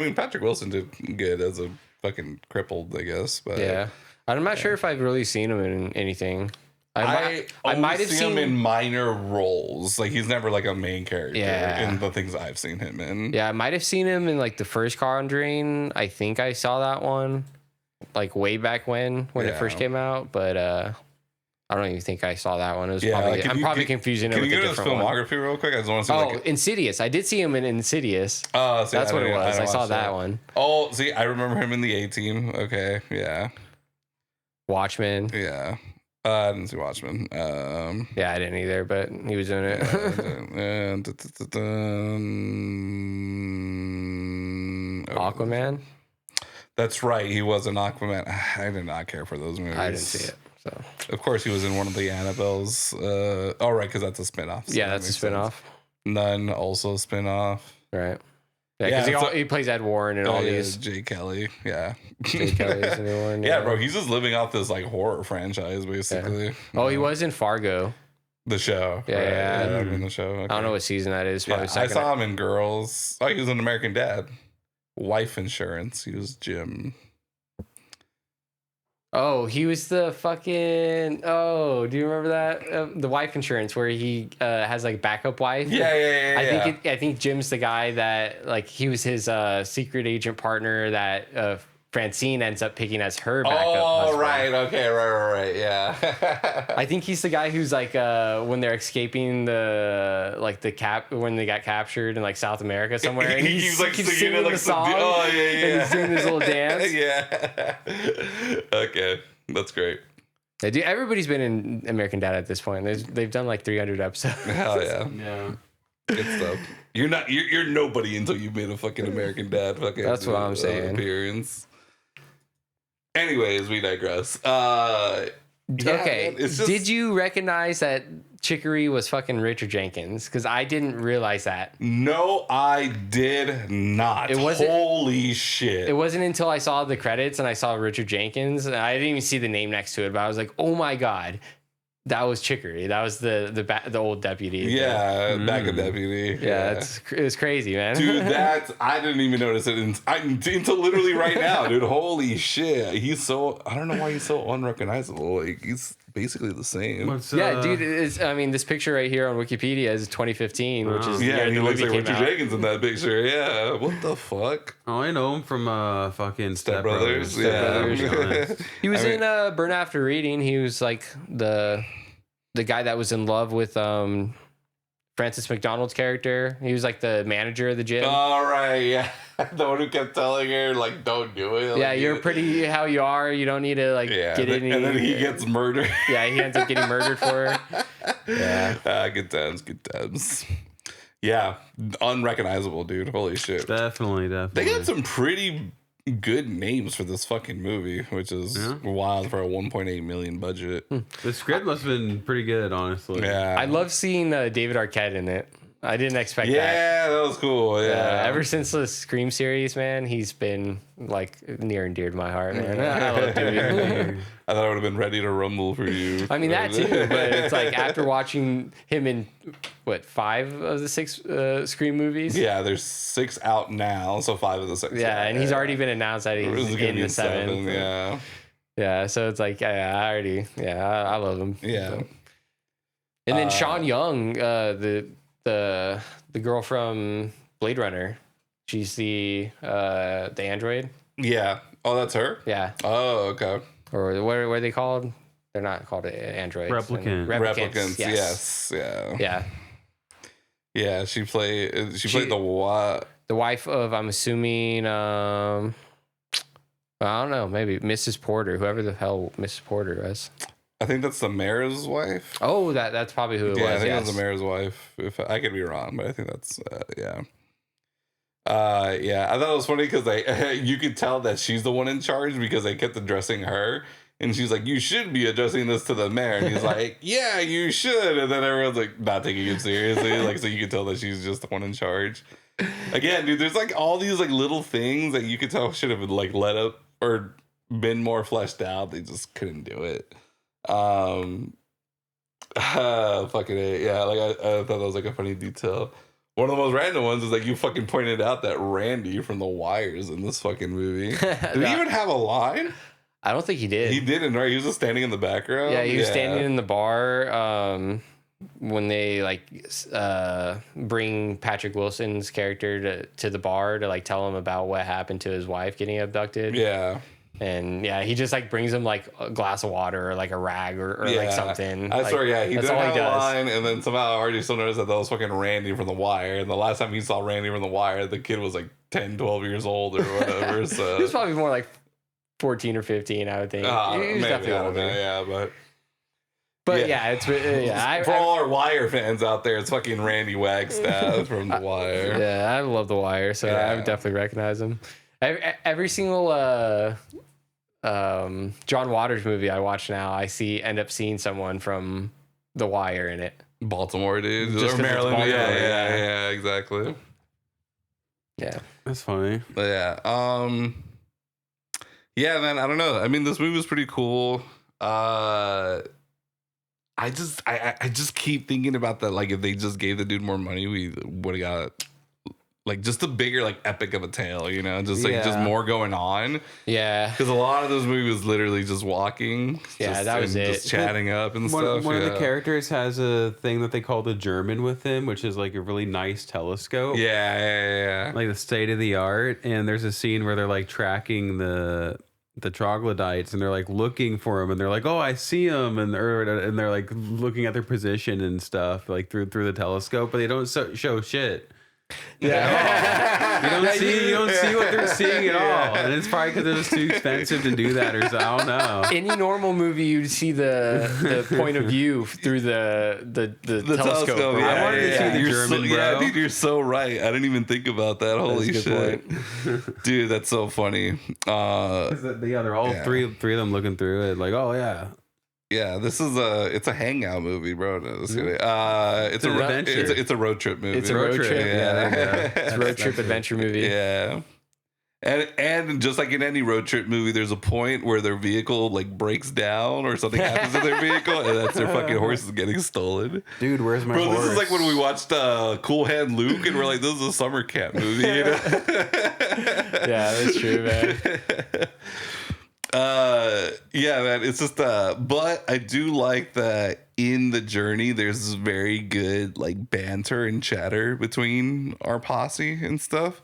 Wilson did good as a fucking crippled, I guess. But yeah, I'm not sure if I've really seen him in anything. I might have seen him in minor roles. Like he's never like a main character in the things I've seen him in. Yeah, I might have seen him in like the first Conjuring. I think I saw that one like way back when it first came out, but I don't even think I saw that one. It was probably I'm probably confusing it with a different one. Can you get his filmography real quick? I just want to see. Insidious. I did see him in Insidious. Oh, that's what it was. I saw that one. Oh, see, I remember him in the A-Team. Okay, yeah. Watchmen. Yeah. I didn't see Watchmen. Yeah, I didn't either, but he was doing it. Aquaman. That's right. He was an Aquaman. I did not care for those movies. I didn't see it. So of course he was in one of the Annabelles. All right, because that's a spinoff. So yeah, that's a spinoff. Nun also spinoff. Right. Yeah, because he plays Ed Warren and all these. Jay Kelly. Yeah. Jay Kelly's the new one. Yeah, bro. He's just living off this like horror franchise, basically. Yeah. Oh, he was in Fargo. The show. Yeah, right? In the show. Okay. I don't know what season that is. Probably I saw him in Girls. Oh, he was in American Dad. Wife Insurance. He was Jim. Oh, he was the fucking. Oh, do you remember that the wife insurance where he has like backup wife? Yeah. I think Jim's the guy that like he was his secret agent partner that Francine ends up picking as her backup. Oh, husband. right. Okay. Right. Yeah. I think he's the guy who's like when they're escaping when they got captured in like South America somewhere, and he's like singing the song. Oh yeah. And he's doing this little dance. Yeah. Okay, that's great. Yeah, dude, everybody's been in American Dad at this point. They've done like 300 episodes. Hell yeah. Yeah. Good stuff. You're nobody until you've made a fucking American Dad fucking. That's what I'm saying. Appearance. Anyways, we digress. Okay. Did you recognize that Chicory was fucking Richard Jenkins? Because I didn't realize that. No, I did not. Holy shit. It wasn't until I saw the credits and I saw Richard Jenkins. And I didn't even see the name next to it, but I was like, oh my God. That was Chicory. That was the old deputy. Yeah, backup deputy. Yeah, it was crazy, man. Dude, I didn't even notice it until literally right now, dude. Holy shit. I don't know why he's so unrecognizable. Like, he's basically the same. Dude, this picture right here on Wikipedia is 2015, which is he looks like Richard Jenkins in that picture. Yeah, what the fuck? Oh, I know him from fucking Step Brothers. Yeah. He was in Burn After Reading. He was like the guy that was in love with Francis McDonald's character. He was like the manager of the gym. All right, yeah. The one who kept telling her, like, don't do it. Yeah, you're pretty how you are. You don't need to, get any... And then he gets murdered. Yeah, he ends up getting murdered for her. Yeah. Good times. Yeah, unrecognizable, dude. Holy shit. Definitely. They got some pretty good names for this fucking movie, which is wild for a 1.8 million budget. The script must have been pretty good, honestly. Yeah, I love seeing David Arquette in it. I didn't expect that. Yeah, that was cool. Yeah, ever since the Scream series, man, he's been like near and dear to my heart, man. I love David. I thought I would have been ready to rumble for you. I mean that too, but it's like after watching him in 5 of the 6 Scream movies. Yeah, there's 6 out now, so 5 of the 6. Yeah, and he's already been announced that he's in the 7th. Yeah. Yeah, so it's like I love him. Yeah. So. And then Sean Young, the girl from Blade Runner, she's the android. Yeah. Oh, that's her? Yeah. Oh, okay. Or what are they called? They're not called androids. Replicants. Replicants. Yes. Yeah. Yeah. Yeah, she played the what? The wife of, I'm assuming, I don't know, maybe Mrs. Porter, whoever the hell Mrs. Porter was. I think that's the mayor's wife. Oh, that's probably who it was. Yeah, I think yes. that's the mayor's wife. If I could be wrong, but I think that's yeah. Yeah, I thought it was funny because you could tell that she's the one in charge because they kept addressing her. And she's like, you should be addressing this to the mayor. And he's like, yeah, you should. And then everyone's like not taking him seriously. Like, so you can tell that she's just the one in charge. Again, dude, there's like all these like little things that you could tell should have been like let up or been more fleshed out. They just couldn't do it. Fucking A. Yeah, like I thought that was like a funny detail. One of the most random ones is like you fucking pointed out that Randy from The Wire is in this fucking movie. Did he even have a line? I don't think he did. He didn't, right? He was just standing in the background. Yeah, he was standing in the bar when they like bring Patrick Wilson's character to the bar to like tell him about what happened to his wife getting abducted. Yeah. And yeah, he just like brings him like a glass of water or like a rag or like something. I swear, yeah, he did have a does. line, and then somehow I already still noticed that was fucking Randy from The Wire. And the last time he saw Randy from The Wire, the kid was like 10, 12 years old or whatever. So he was probably more like 14 or 15, I would think. He was maybe, definitely older. Yeah, but yeah, it's for all our Wire fans out there, it's fucking Randy Wagstaff from The Wire. Yeah, I love The Wire, so I would definitely recognize him. Every single John Waters movie I watch now, I end up seeing someone from The Wire in it. Baltimore, dude. Just Or Maryland. Baltimore, Yeah, exactly. Yeah. That's funny. But yeah. Yeah, man, I don't know. I mean, this movie was pretty cool. I just keep thinking about that. Like, if they just gave the dude more money, we would have got like just a bigger like epic of a tale, you know, just like just more going on. Yeah, because a lot of this movie was literally just walking. That was it. Just chatting up and stuff. One of the characters has a thing that they call the German with him, which is like a really nice telescope. Yeah. Like the state of the art. And there's a scene where they're like tracking the troglodytes and they're like looking for him and they're like, oh, I see him, and they're like looking at their position and stuff like through the telescope, but they don't show shit. Yeah, you don't see what they're seeing at all, and it's probably because it was too expensive to do that, or so, I don't know. Any normal movie, you'd see the point of view through the telescope. I wanted to see the German, bro. Yeah, dude, you're so right. I didn't even think about that. Holy shit, dude, that's so funny. They're all three of them looking through it, like, oh yeah. Yeah, this is it's a hangout movie, bro. No, it's a adventure. It's a road trip movie. It's a road trip. Yeah. It's a road trip adventure movie. Yeah. And just like in any road trip movie, there's a point where their vehicle like breaks down or something happens to their vehicle, and that's their fucking horse is getting stolen. Dude, where's my horse? This is like when we watched Cool Hand Luke, and we're like, this is a summer camp movie. You know? Yeah, that's true, man. Yeah, man, it's just but I do like that in the journey there's very good like banter and chatter between our posse and stuff.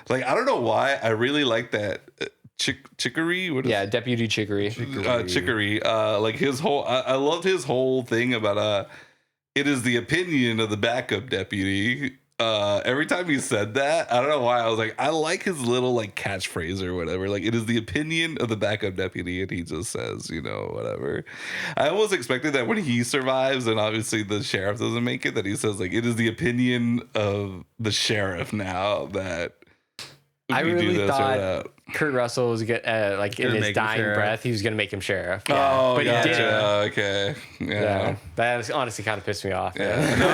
Like, I don't know why I really like that Chicory. Deputy Chicory. Chicory. Like his whole I loved his whole thing about it is the opinion of the backup deputy. Every time he said that, I don't know why, I was like, I like his little like catchphrase or whatever. Like, it is the opinion of the backup deputy, and he just says, you know, whatever. I almost expected that when he survives, and obviously the sheriff doesn't make it, that he says like, it is the opinion of the sheriff now that I really thought Kurt Russell was like in his dying breath, he was gonna make him sheriff. Yeah. Oh, but he didn't. Okay. Yeah. That honestly kind of pissed me off. Yeah. No,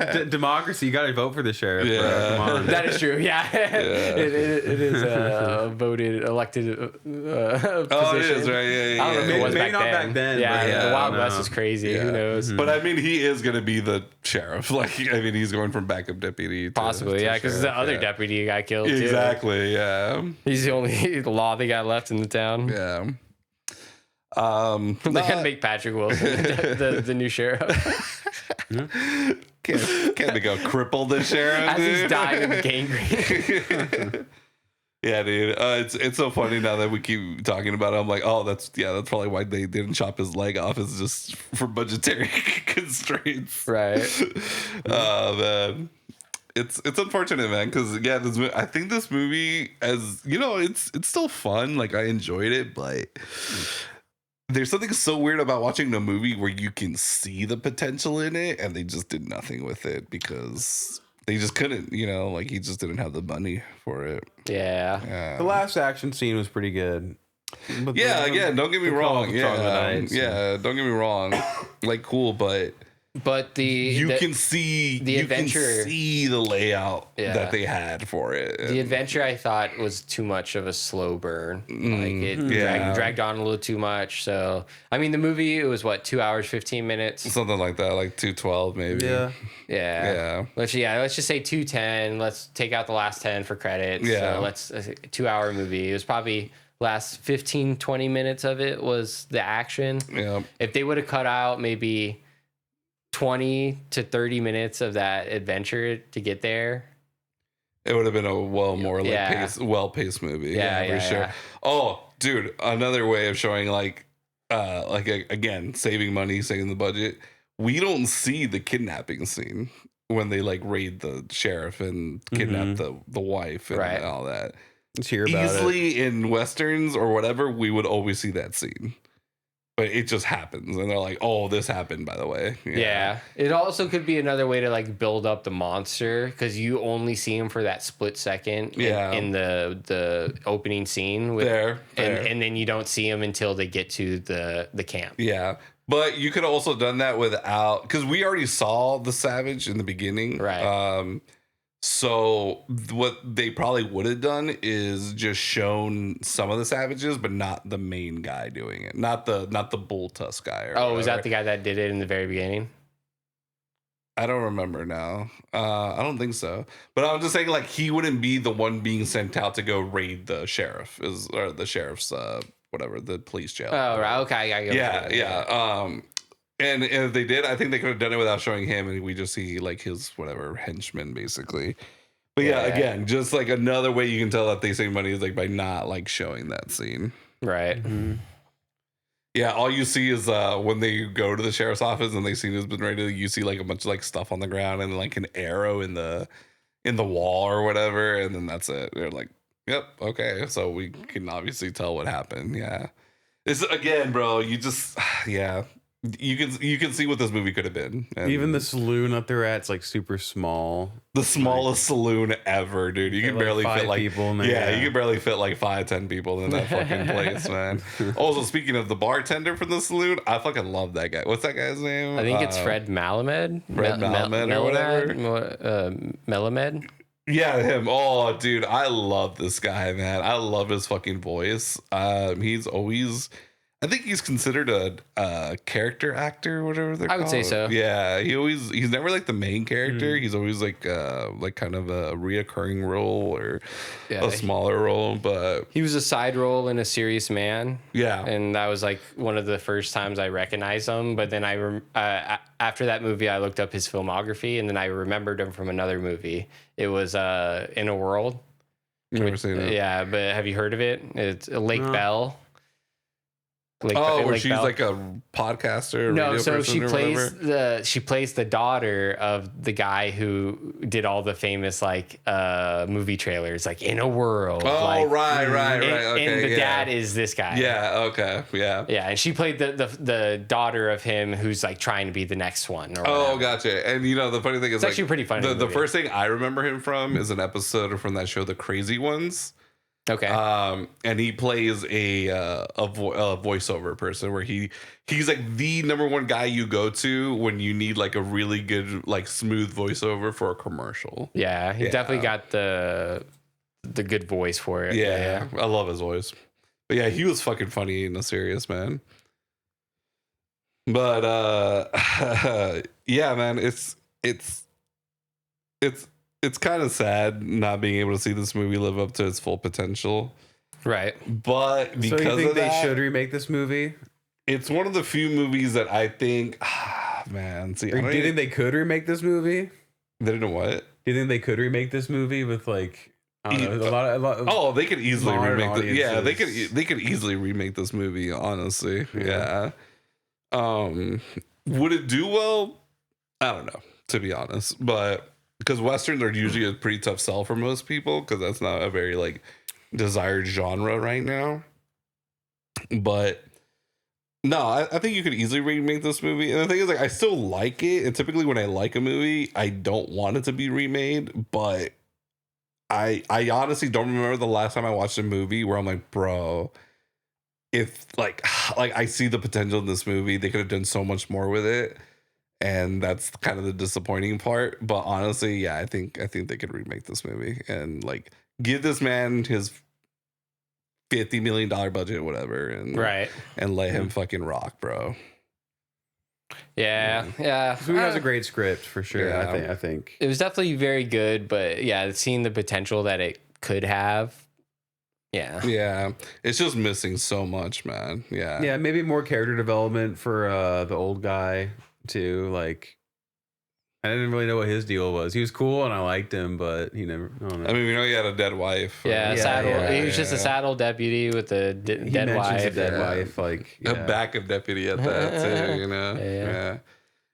dude, it's democracy. You got to vote for the sheriff. Yeah. Bro. Come on. That is true. Yeah. It is elected position. Oh, it is, right? Yeah. I don't know if it was maybe not back then. Yeah, the Wild West is crazy. Yeah. Who knows? Mm-hmm. But I mean, he is going to be the sheriff. Like, I mean, he's going from backup deputy to possibly, because the other deputy got killed too. Exactly, yeah. He's the only law they got left in the town. Yeah. They can make Patrick Wilson the new sheriff. Can't they go cripple the sheriff? As he's dying of gangrene. Yeah, dude. It's so funny now that we keep talking about it. I'm like, oh, that's probably why they didn't chop his leg off. It's just for budgetary constraints. Right. Man. It's unfortunate, man, because I think this movie, as you know, it's still fun. Like, I enjoyed it, but there's something so weird about watching a movie where you can see the potential in it, and they just did nothing with it because they just couldn't, like, he just didn't have the money for it. Yeah. The last action scene was pretty good. But Again, don't get me wrong. Don't get me wrong. Like, cool, but you can see the adventure, can see the layout that they had for it. The adventure, I thought, was too much of a slow burn. Like, it dragged on a little too much. So, I mean, the movie, it was what, 2 hours 15 minutes, something like that, like 2:12 maybe. Yeah. Let's just say 2:10. Let's take out the last 10 for credits. Yeah. So let's 2 hour movie. It was probably last 15-20 minutes of it was the action. Yeah. If they would have cut out maybe 20 to 30 minutes of that adventure to get there, it would have been a well-paced movie. For sure. Yeah. Oh, dude, another way of showing again, saving money, saving the budget. We don't see the kidnapping scene when they like raid the sheriff and kidnap the wife and all that. Let's hear about Easily in westerns or whatever, we would always see that scene. But it just happens, and they're like, "Oh, this happened, by the way." Yeah. It also could be another way to like build up the monster because you only see him for that split second in the opening scene with and then you don't see him until they get to the camp. Yeah, but you could have also done that without, because we already saw the savage in the beginning, right? So what they probably would have done is just shown some of the savages, but not the main guy doing it, not the bull tusk guy. Was that the guy that did it in the very beginning? I don't remember now. I don't think so. But I'm just saying, like, he wouldn't be the one being sent out to go raid the sheriff or the sheriff's whatever, the police jail. Oh, right. Okay, I got yeah. And if they did, I think they could have done it without showing him, and we just see like his whatever henchman basically. But again, just like another way you can tell that they save money is like by not like showing that scene. Right. Mm-hmm. Yeah, all you see is when they go to the sheriff's office and they see who's been raided, you see like a bunch of like stuff on the ground and like an arrow in the wall or whatever, and then that's it. They're like, yep, okay. So we can obviously tell what happened. Yeah. It's again, bro, you just you can see what this movie could have been. And even the saloon that they're at, it's like super small. The smallest saloon ever, dude. You can barely fit like people in there. Yeah, you can barely fit like 5-10 people in that fucking place, man. Also, speaking of the bartender from the saloon, I fucking love that guy. What's that guy's name? I think it's Fred Malamed. Malamed or whatever. Malamed. Yeah, him. Oh, dude, I love this guy, man. I love his fucking voice. He's always, I think he's considered a character actor, whatever they're called. I would say so. Yeah, he's never like the main character. He's always like kind of a reoccurring role or a smaller role. But he was a side role in A Serious Man. Yeah, and that was like one of the first times I recognized him. But then after that movie, I looked up his filmography, and then I remembered him from another movie. It was In a World. Never seen it. Yeah, but have you heard of it? It's Lake Bell. Where she's Bell. Like a podcaster. No, so she plays she plays the daughter of the guy who did all the famous like movie trailers, like In a World. Oh, like, right. Okay, and the dad is this guy. Yeah. Okay. Yeah. Yeah, and she played the daughter of him who's like trying to be the next one. Gotcha. And the funny thing is, it's actually pretty funny. The first thing I remember him from is an episode from that show, The Crazy Ones. Okay. And he plays a voiceover person where he's like the number one guy you go to when you need like a really good like smooth voiceover for a commercial. Yeah, he definitely got the good voice for it. Yeah, I love his voice. But yeah, he was fucking funny in A Serious Man. But yeah, man, it's kind of sad not being able to see this movie live up to its full potential. Right. But because so you think they should remake this movie? It's one of the few movies that I think, man. See, do you think they could remake this movie? They didn't know what? Do you think they could remake this movie with like, I don't know, a lot Oh, they could easily modern remake this. Yeah, audiences. they could easily remake this movie, honestly. Yeah. Would it do well? I don't know, to be honest. But because westerns are usually a pretty tough sell for most people, because that's not a very like desired genre right now. But no, I think you could easily remake this movie. And the thing is, like, I still like it. And typically when I like a movie, I don't want it to be remade, but I honestly don't remember the last time I watched a movie where I'm like, bro, if like I see the potential in this movie, they could have done so much more with it, and that's kind of the disappointing part. But honestly, yeah, I think they could remake this movie and like give this man his $50 million budget, whatever, and and let him fucking rock, bro. Yeah. This movie has a great script for sure. Yeah. I think It was definitely very good, but yeah, seeing the potential that it could have. Yeah, it's just missing so much, man. Yeah, maybe more character development for the old guy too. Like, I didn't really know what his deal was. He was cool and I liked him, but he never. I don't know. I mean, we know he had a dead wife. He was just a saddle deputy with a dead wife. A dead wife, like a backup deputy at that too. You know,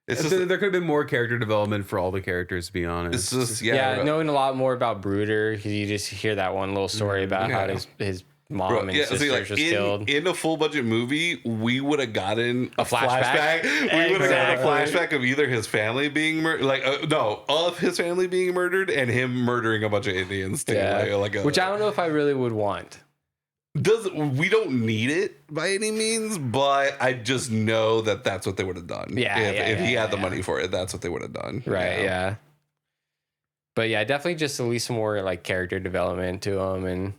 It's just, there could have been more character development for all the characters, to be honest. It's just knowing a lot more about Bruder, because you just hear that one little story about how his mom and sister was killed. In a full budget movie, we would have gotten a flashback. We would have gotten a flashback of either his family being murdered, of his family being murdered and him murdering a bunch of Indians too. Which I don't know if I really would want. We don't need it by any means, but I just know that that's what they would have done. If he had the money for it, that's what they would have done. Right. Yeah. But yeah, definitely just at least some more like character development to him, and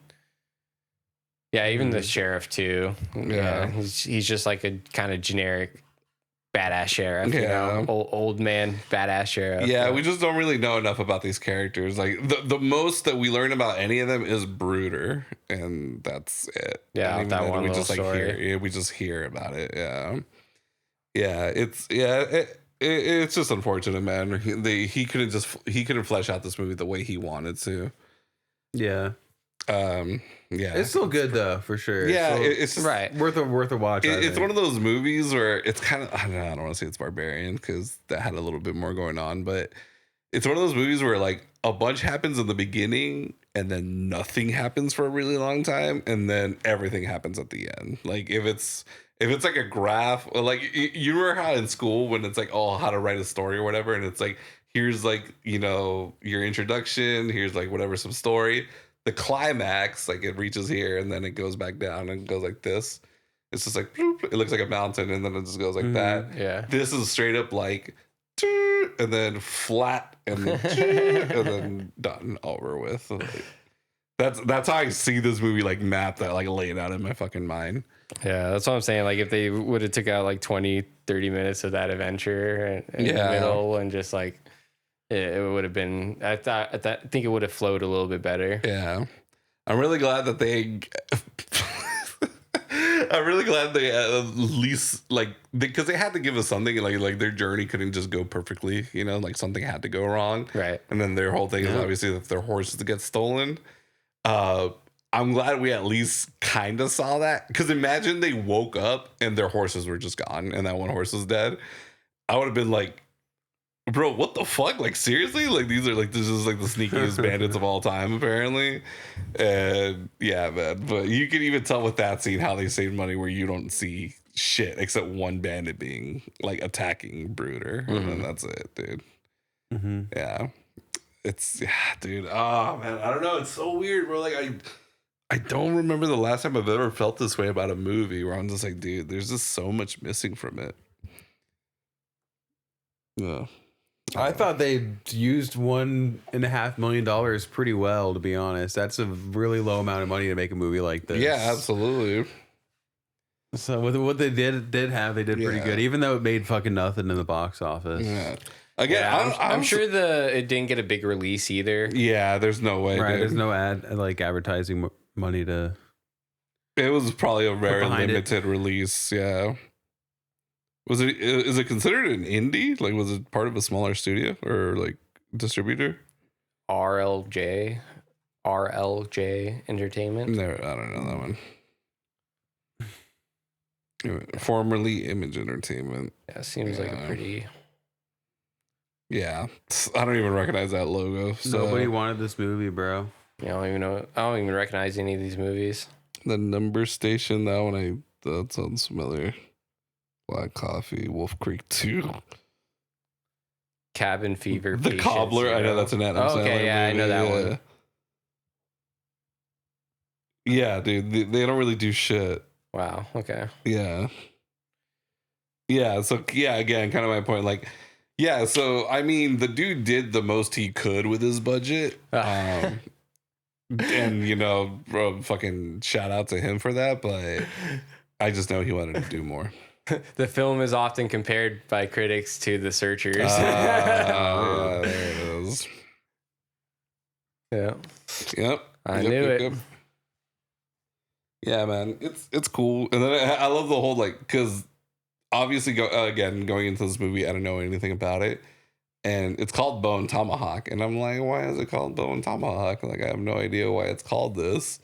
even the sheriff too. Yeah, he's just like a kind of generic badass sheriff. You know, old man badass sheriff. Yeah, we just don't really know enough about these characters. Like the most that we learn about any of them is Bruder, and that's it. Yeah, and that one we little just story. we just hear about it. It's just unfortunate, man. He couldn't flesh out this movie the way he wanted to. Yeah. It's still good though, for sure. Yeah, it's just worth a watch. It's one of those movies where it's kind of, I don't want to say it's barbarian because that had a little bit more going on, but it's one of those movies where like a bunch happens in the beginning and then nothing happens for a really long time, and then everything happens at the end. Like if it's like a graph, like you remember how in school when it's like, oh, how to write a story or whatever, and it's like, here's like, your introduction, here's like whatever, some story. The climax, like it reaches here and then it goes back down and goes like this. It's just like, bloop, it looks like a mountain and then it just goes like that. Yeah. This is straight up like, and then flat and then, and then done, over with. Like, that's how I see this movie like mapped out, like laid out in my fucking mind. Yeah, that's what I'm saying. Like if they would have took out like 20, 30 minutes of that adventure in the middle and just like, it would have been. I think it would have flowed a little bit better. Yeah, I'm really glad that they. I'm really glad they at least because they had to give us something like their journey couldn't just go perfectly. Like something had to go wrong. Right. And then their whole thing is obviously that their horses get stolen. I'm glad we at least kind of saw that, because imagine they woke up and their horses were just gone and that one horse was dead. I would have been like, bro, what the fuck? Like, seriously? Like, this is like the sneakiest bandits of all time, apparently. And yeah, man. But you can even tell with that scene how they saved money, where you don't see shit except one bandit being like attacking Bruder. And then that's it, dude. Yeah. Dude. Oh, man. I don't know. It's so weird, bro. Like, I don't remember the last time I've ever felt this way about a movie, where I'm just like, dude, there's just so much missing from it. Yeah. I thought they used $1.5 million pretty well, to be honest. That's a really low amount of money to make a movie like this. Yeah, absolutely. So with what they did pretty good, even though it made fucking nothing in the box office. Yeah. Again, I'm sure it didn't get a big release either. Yeah, there's no way. Right, dude. there's no advertising money to. It was probably a very limited release. Yeah. Is it considered an indie? Like, was it part of a smaller studio or like distributor? RLJ. RLJ Entertainment. No, I don't know that one. Formerly Image Entertainment. Yeah, seems like a pretty. Yeah, I don't even recognize that logo. So. Nobody wanted this movie, bro. Yeah, I don't even know. I don't even recognize any of these movies. The Number Station, that one, that sounds familiar. Black Coffee, Wolf Creek 2. Cabin Fever. The Cobbler, I know that's an Adam Sandler okay, yeah, movie. I know that one. Yeah, dude, they don't really do shit. Wow. Okay. Yeah. Yeah. So yeah, again, kind of my point. Like, yeah. So I mean, the dude did the most he could with his budget, and bro, fucking shout out to him for that. But I just know he wanted to do more. The film is often compared by critics to The Searchers. Yeah, there it is. Yeah. Yep. I knew it. Yep. Yeah, man, it's cool, and then I love the whole like because obviously going into this movie, I don't know anything about it, and it's called Bone Tomahawk, and I'm like, why is it called Bone Tomahawk? Like I have no idea why it's called this,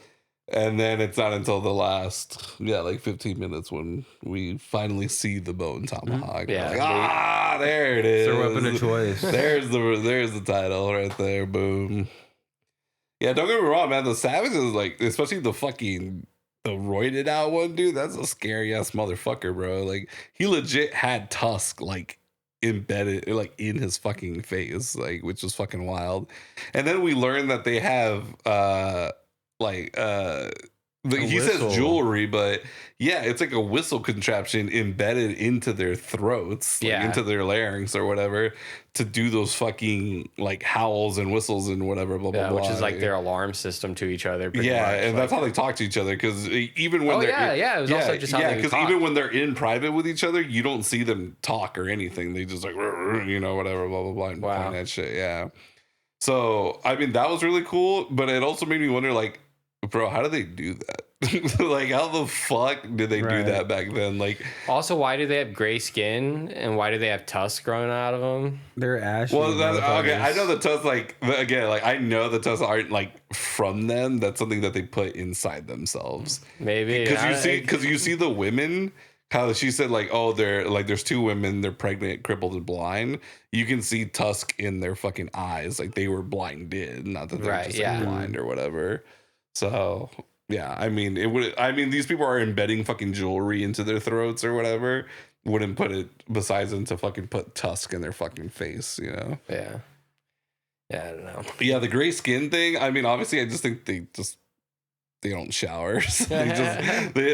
and then it's not until the last 15 minutes when we finally see the Bone Tomahawk. Yeah, like, there it is. Their weapon of choice. There's the title right there. Boom. Yeah, don't get me wrong, man. The Savage is like, especially the roided out one, dude, that's a scary ass motherfucker, bro. Like he legit had tusk like embedded like in his fucking face, like, which was fucking wild. And then we learned that they have he says jewelry, but yeah, it's like a whistle contraption embedded into their throats, like, into their larynx or whatever, to do those fucking like howls and whistles and whatever, blah blah blah. Which is like their alarm system to each other. Yeah, much. And that's how they talk to each other. Because even when it was also just how they talk. Even when they're in private with each other, you don't see them talk or anything. They just like whatever, blah blah blah, and that shit. Yeah. So I mean, that was really cool, but it also made me wonder, like, bro, how do they do that? Like, how the fuck did they do that back then? Like, also, why do they have gray skin and why do they have tusks growing out of them? They're ashy. Well, okay, I know the tusks, like, again, like, I know the tusks aren't like from them. That's something that they put inside themselves. Maybe because you see the women. How she said, like, oh, they're like, there's two women, they're pregnant, crippled, and blind. You can see tusk in their fucking eyes, like they were blinded, not that they're just like, blind or whatever. So yeah, I mean, these people are embedding fucking jewelry into their throats or whatever. Wouldn't put it besides them to fucking put tusk in their fucking face, Yeah, I don't know. Yeah, the gray skin thing. I mean, obviously, I just think they don't shower. So I think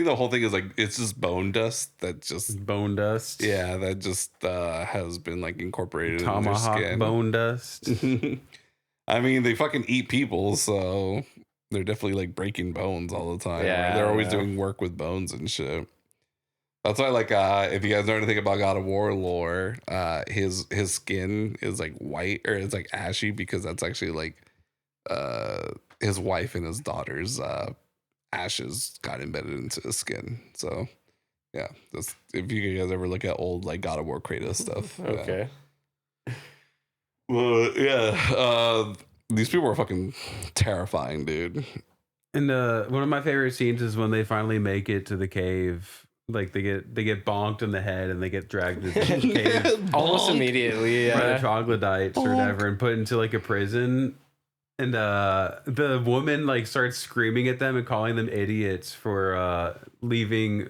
the whole thing is like, it's just bone dust that just Yeah, that just has been like incorporated Tomahawk in their skin. Bone dust. I mean, they fucking eat people, so they're definitely like breaking bones all the time. Yeah, they're always doing work with bones and shit. That's why, like, if you guys know anything about God of War lore, his skin is like white, or it's like ashy, because that's actually like his wife and his daughter's ashes got embedded into his skin. So yeah, that's, if you guys ever look at old like God of War Kratos stuff. Okay. Well, yeah, these people are fucking terrifying, dude. And one of my favorite scenes is when they finally make it to the cave. Like they get bonked in the head and they get dragged to the cave almost immediately, by the troglodytes or whatever, and put into like a prison. And the woman like starts screaming at them and calling them idiots for leaving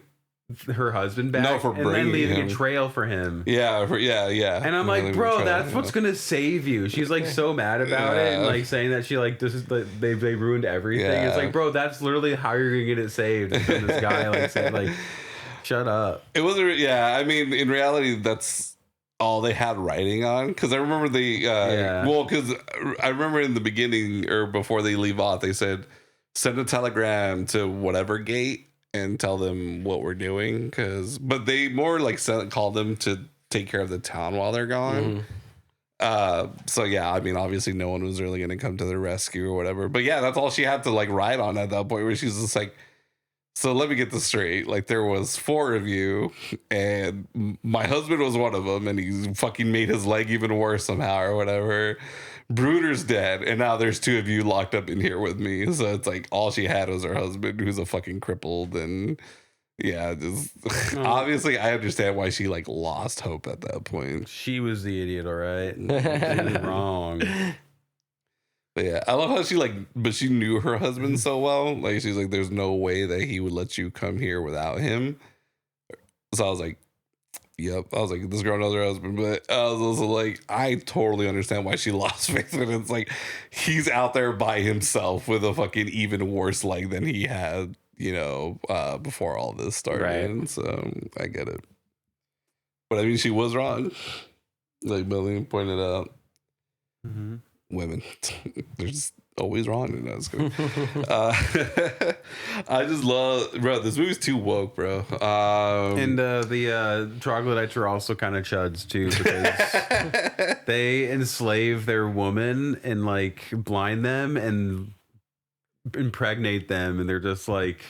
her husband back, no, for and then leaving him a trail for him. Yeah. And I'm like, bro, that's what's gonna save you. She's like so mad about it, and like saying that she like, this is like they ruined everything. Yeah. It's like, bro, that's literally how you're gonna get it saved. And then this guy like said, like, shut up. It wasn't. Yeah, I mean, in reality, that's all they had writing on. Because I remember because I remember in the beginning or before they leave off, they said send a telegram to whatever gate and tell them what we're doing. But they more like call them to take care of the town while they're gone. So yeah, I mean, obviously no one was really going to come to their rescue or whatever. But yeah, that's all she had to like ride on at that point, where she's just like, so let me get this straight. Like, there was 4 of you, and my husband was one of them, and he fucking made his leg even worse somehow or whatever. Bruder's dead, and now there's 2 of you locked up in here with me. So it's like all she had was her husband, who's a fucking crippled, and yeah, just obviously I understand why she like lost hope at that point. She was the idiot, all right. She was wrong. But yeah, I love how she like, but she knew her husband so well. Like she's like, there's no way that he would let you come here without him. So I was like, yep. I was like, this girl knows her husband, but I was also like, I totally understand why she lost faith. And it's like, he's out there by himself with a fucking even worse leg than he had, you know, before all this started. Right. So I get it. But I mean, she was wrong. Like Billy pointed out. Mm-hmm. Women, they're just always wrong, and that's good. I just love, bro. This movie's too woke, bro. And the troglodytes are also kind of chuds too, because they enslave their woman and like blind them and impregnate them, and they're just like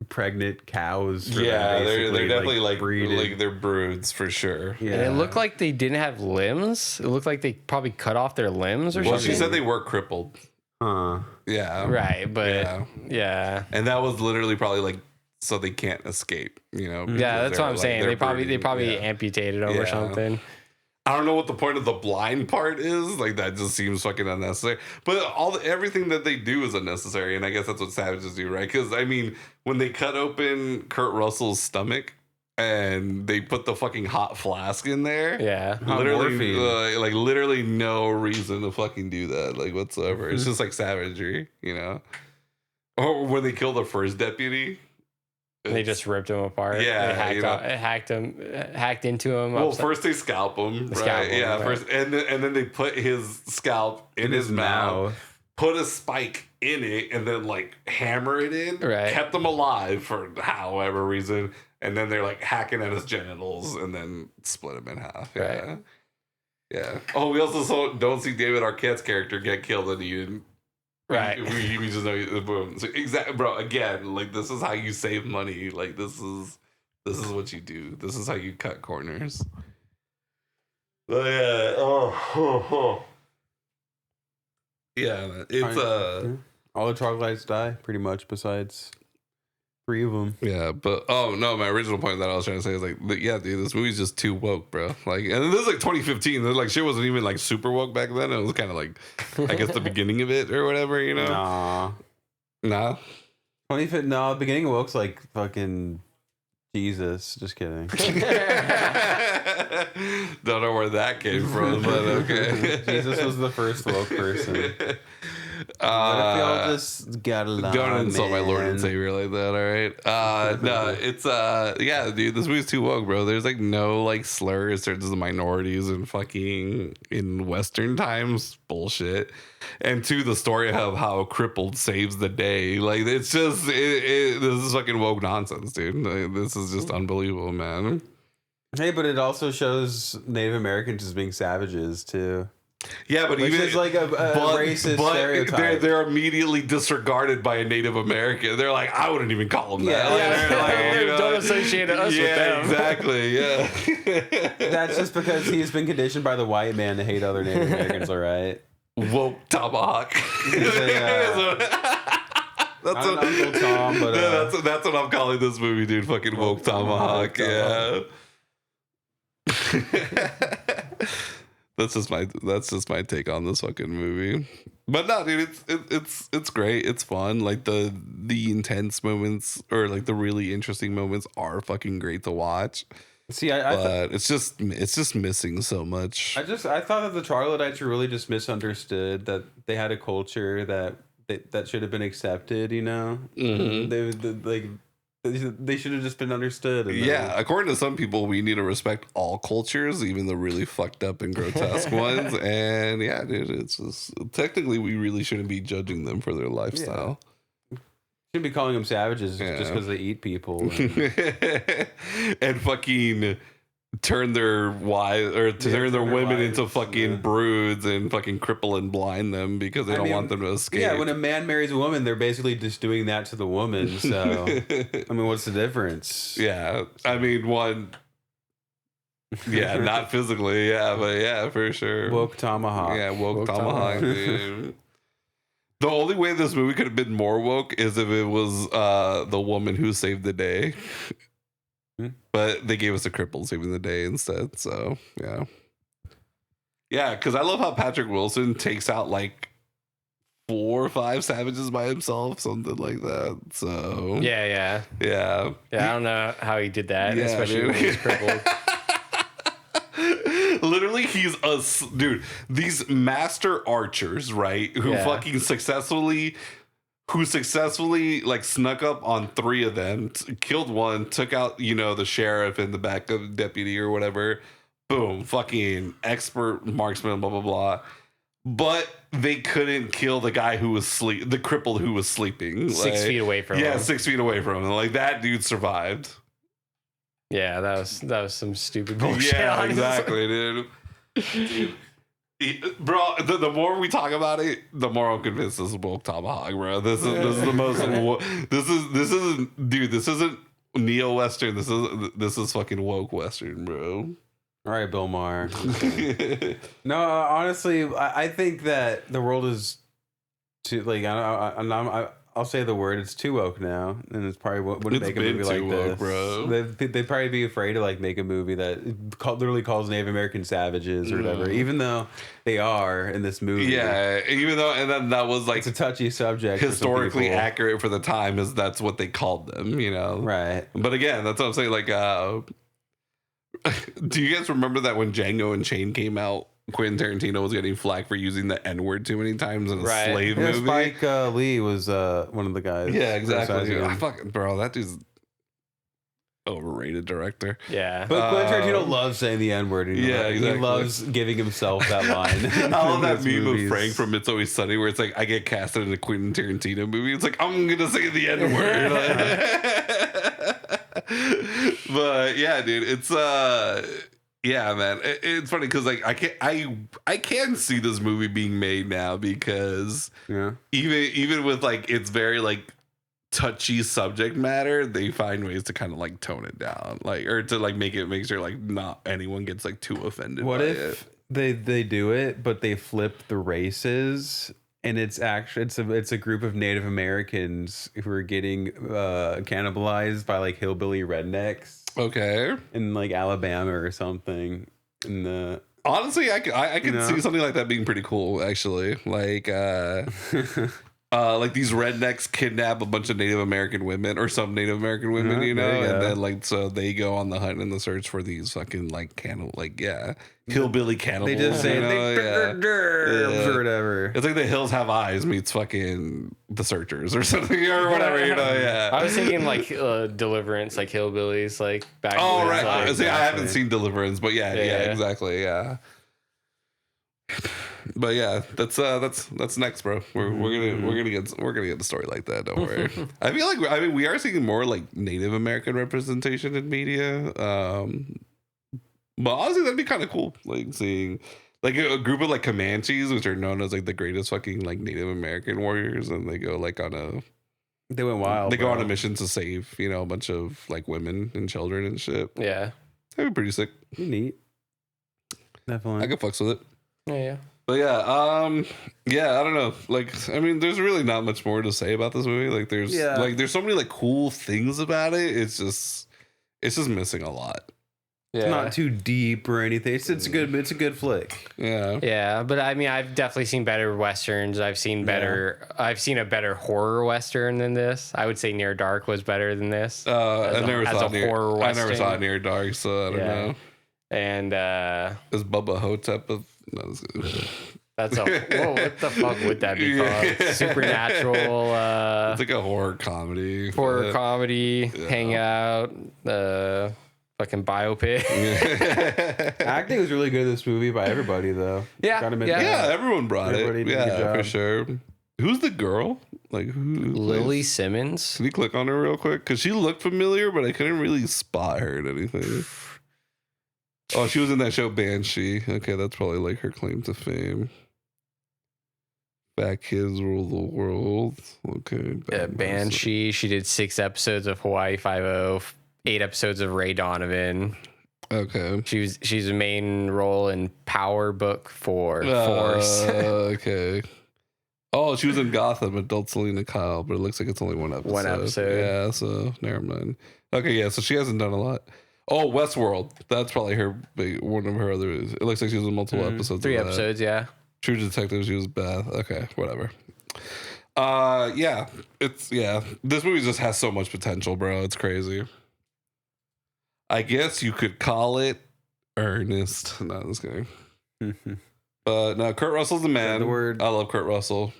pregnant cows. For yeah, them, they're definitely like breeded. they're broods for sure. Yeah, And it looked like they didn't have limbs. It looked like they probably cut off their limbs or Well, something. she said they were crippled. Huh. Yeah, Right, but yeah. And that was literally probably like so they can't escape. You know. Yeah, that's what I'm saying. They probably breeding. amputated them or something. I don't know what the point of the blind part is. Like that just seems fucking unnecessary. But everything that they do is unnecessary, and I guess that's what savages do, right? Because I mean, when they cut open Kurt Russell's stomach and they put the fucking hot flask in there, Yeah. literally, like literally no reason to fucking do that, like whatsoever. It's just like savagery, you know. Or when they kill the first deputy. They just ripped him apart. Yeah, they hacked into him. Well, first they scalp him, right? Yeah, right. first, and then they put his scalp in his mouth, put a spike in it, and then like hammer it in. Right. Kept him alive for however reason, and then they're like hacking at his genitals, and then split him in half. Yeah. Right. Yeah. Oh, we also don't see David Arquette's character get killed in the end. Right. We just know boom. So exactly, bro. Again, like this is how you save money. Like this is what you do. This is how you cut corners. But yeah. Oh. Yeah. Man. It's all the troglodytes die pretty much, besides 3 of them. Yeah, but oh no, my original point that I was trying to say is like, yeah, dude, this movie's just too woke, bro. Like, and this is like 2015. Like, shit wasn't even like super woke back then. It was kind of like, I guess the beginning of it or whatever, you know? Nah. The beginning of woke's like fucking Jesus. Just kidding. Don't know where that came from, but okay. Jesus was the first woke person. What if y'all just got along? Don't insult my Lord and Savior like that, all right? No, it's yeah, dude, this movie's too woke, bro. There's like no like slurs towards the minorities and fucking in Western times bullshit. And to the story of how crippled saves the day. Like it's just this is fucking woke nonsense, dude. Like, this is just unbelievable, man. Hey, but it also shows Native Americans as being savages too. Yeah, but which even is like a racist stereotype. They're immediately disregarded by a Native American. They're like, I wouldn't even call them that. Yeah. Like, don't associate us with them. Exactly. Yeah. That's just because he's been conditioned by the white man to hate other Native Americans. All right. Woke Tomahawk. That's what, Uncle Tom, but that's what I'm calling this movie, dude. Fucking woke Tomahawk. Yeah. That's just my take on this fucking movie. But no, dude, it's great. It's fun. Like the intense moments or like the really interesting moments are fucking great to watch. See, but it's just missing so much. I thought that the troglodytes were really just misunderstood. That they had a culture that should have been accepted. You know, they should have just been understood. Yeah, according to some people, we need to respect all cultures, even the really fucked up and grotesque ones. And yeah, dude, it's just technically we really shouldn't be judging them for their lifestyle. Yeah. Shouldn't be calling them savages just because they eat people and fucking turn their wives or turn their women into fucking broods and fucking cripple and blind them because they don't want them to escape. Yeah, when a man marries a woman, they're basically just doing that to the woman. So, I mean, what's the difference? Yeah, I mean, one, Yeah, not physically. Yeah, but yeah, for sure. Woke Tomahawk. Yeah, woke Tomahawk, dude. The only way this movie could have been more woke is if it was the woman who saved the day. But they gave us a cripple saving the day instead. So, yeah. Yeah, because I love how Patrick Wilson takes out like 4 or 5 savages by himself, something like that. So, Yeah. yeah. I don't know how he did that, Yeah, especially when he's crippled. Literally, he's dude. These master archers, right? Who fucking successfully like snuck up on 3 of them, killed one, took out the sheriff and the backup deputy or whatever. Boom, fucking expert marksman, blah blah blah. But they couldn't kill the guy who was the crippled who was sleeping 6 feet away from him. Yeah, 6 feet away from him. Like that dude survived. Yeah, that was some stupid bullshit. Yeah, honestly. exactly, dude. Bro, the more we talk about it, the more I'm convinced this is woke Tomahawk, bro. This is the most. This isn't, dude. This isn't neo western. This is fucking woke western, bro. All right, Bill Maher. No, honestly, I think that the world is too like I'll say the word. It's too woke now, and it's probably wouldn't make a movie like woke, this, bro. They'd probably be afraid to like make a movie that literally calls Native American savages or whatever, even though they are in this movie. Yeah, even though, and then that was like it's a touchy subject, historically accurate for the time, is that's what they called them, right? But again, that's what I'm saying. Like, do you guys remember that when Django Unchained came out? Quentin Tarantino was getting flack for using the N-word too many times in a slave movie. Spike Lee was one of the guys. Yeah, exactly. I fucking, bro, that dude's overrated director. Yeah. But Quentin Tarantino loves saying the N-word. Yeah, exactly. He loves giving himself that line. I love that meme of Frank from It's Always Sunny where it's like, I get casted in a Quentin Tarantino movie. It's like, I'm going to say the N-word. But yeah, dude, it's yeah, man, it's funny because like I can see this movie being made now because even with like it's very like touchy subject matter, they find ways to kind of like tone it down, like, or to like make sure like not anyone gets like too offended. What if they do it, but they flip the races? And it's actually it's a group of Native Americans who are getting cannibalized by like hillbilly rednecks. Okay. In like Alabama or something. Honestly, I could see something like that being pretty cool. Actually, like these rednecks kidnap a bunch of Native American women or some Native American women, and then like so they go on the hunt and the search for these fucking like hillbilly cannibals. They just say or whatever. It's like The Hills Have Eyes meets fucking The Searchers or something or whatever. Yeah. I was thinking like Deliverance, like hillbillies, like back. Oh right. Like, see, I haven't seen Deliverance, but yeah, exactly, yeah. But yeah, that's next, bro. We're gonna get the story like that. Don't worry. I feel like we are seeing more like Native American representation in media. But honestly, that'd be kind of cool. Like seeing like a group of like Comanches, which are known as like the greatest fucking like Native American warriors, and they go like they went wild. They go on a mission to save a bunch of like women and children and shit. Yeah, that'd be pretty sick. Neat. Definitely, I could fucks with it. Yeah. But yeah, I don't know. Like, I mean, there's really not much more to say about this movie. Like, there's so many like cool things about it. It's just missing a lot. Yeah. It's not too deep or anything. It's a good flick. Yeah. Yeah, but I mean, I've definitely seen better westerns. I've seen a better horror western than this. I would say Near Dark was better than this. I never saw Near Dark, so I don't know. And is Bubba Hotep that's what the fuck would that be called? Supernatural. It's like a horror comedy. Hangout. Fucking biopic. Acting was really good in this movie by everybody, though. Yeah, everyone brought it. Yeah, for sure. Who's the girl? Like who? Lily Simmons. Can you click on her real quick? Because she looked familiar, but I couldn't really spot her at anything. Oh, she was in that show Banshee. Okay, that's probably like her claim to fame. Fat Kids Rule the World. Okay. Banshee. She did 6 episodes of Hawaii Five-0, 8 episodes of Ray Donovan. Okay. She's a main role in Power Book 4 Force. Okay. Oh, she was in Gotham, adult Selena Kyle, but it looks like it's only one episode. One episode. Yeah, so never mind. Okay, yeah, so she hasn't done a lot. Oh, Westworld. That's probably one of her other. It looks like she was in multiple episodes. 3 of that. episodes, yeah. True Detective, she was Beth. Okay, whatever. Yeah, this movie just has so much potential, bro. It's crazy. I guess you could call it earnest. No, this guy. But no, Kurt Russell's the man. The word. I love Kurt Russell.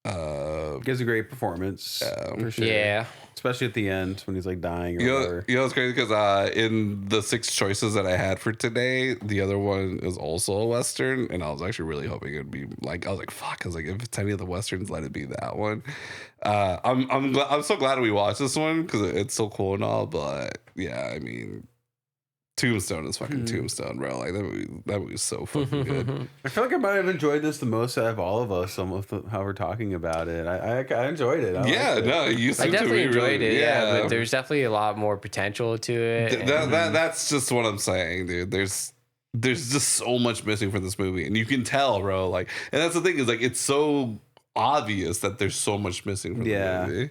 Gives a great performance. For sure. Yeah. Especially at the end when he's like dying or whatever. You know, it's crazy because in the 6 choices that I had for today, the other one is also a Western. And I was actually really hoping it'd be like, I was like, fuck. I was like, if it's any of the Westerns, let it be that one. I'm so glad we watched this one because it's so cool and all. But yeah, I mean, Tombstone is fucking Tombstone, bro. Like that movie is so fucking good. I feel like I might have enjoyed this the most out of all of us. Some of how we're talking about it. I enjoyed it. You seem I definitely enjoyed it. Yeah, but there's definitely a lot more potential to it. That's just what I'm saying, dude. There's just so much missing from this movie, and you can tell, bro. Like, and that's the thing is like it's so obvious that there's so much missing from the movie.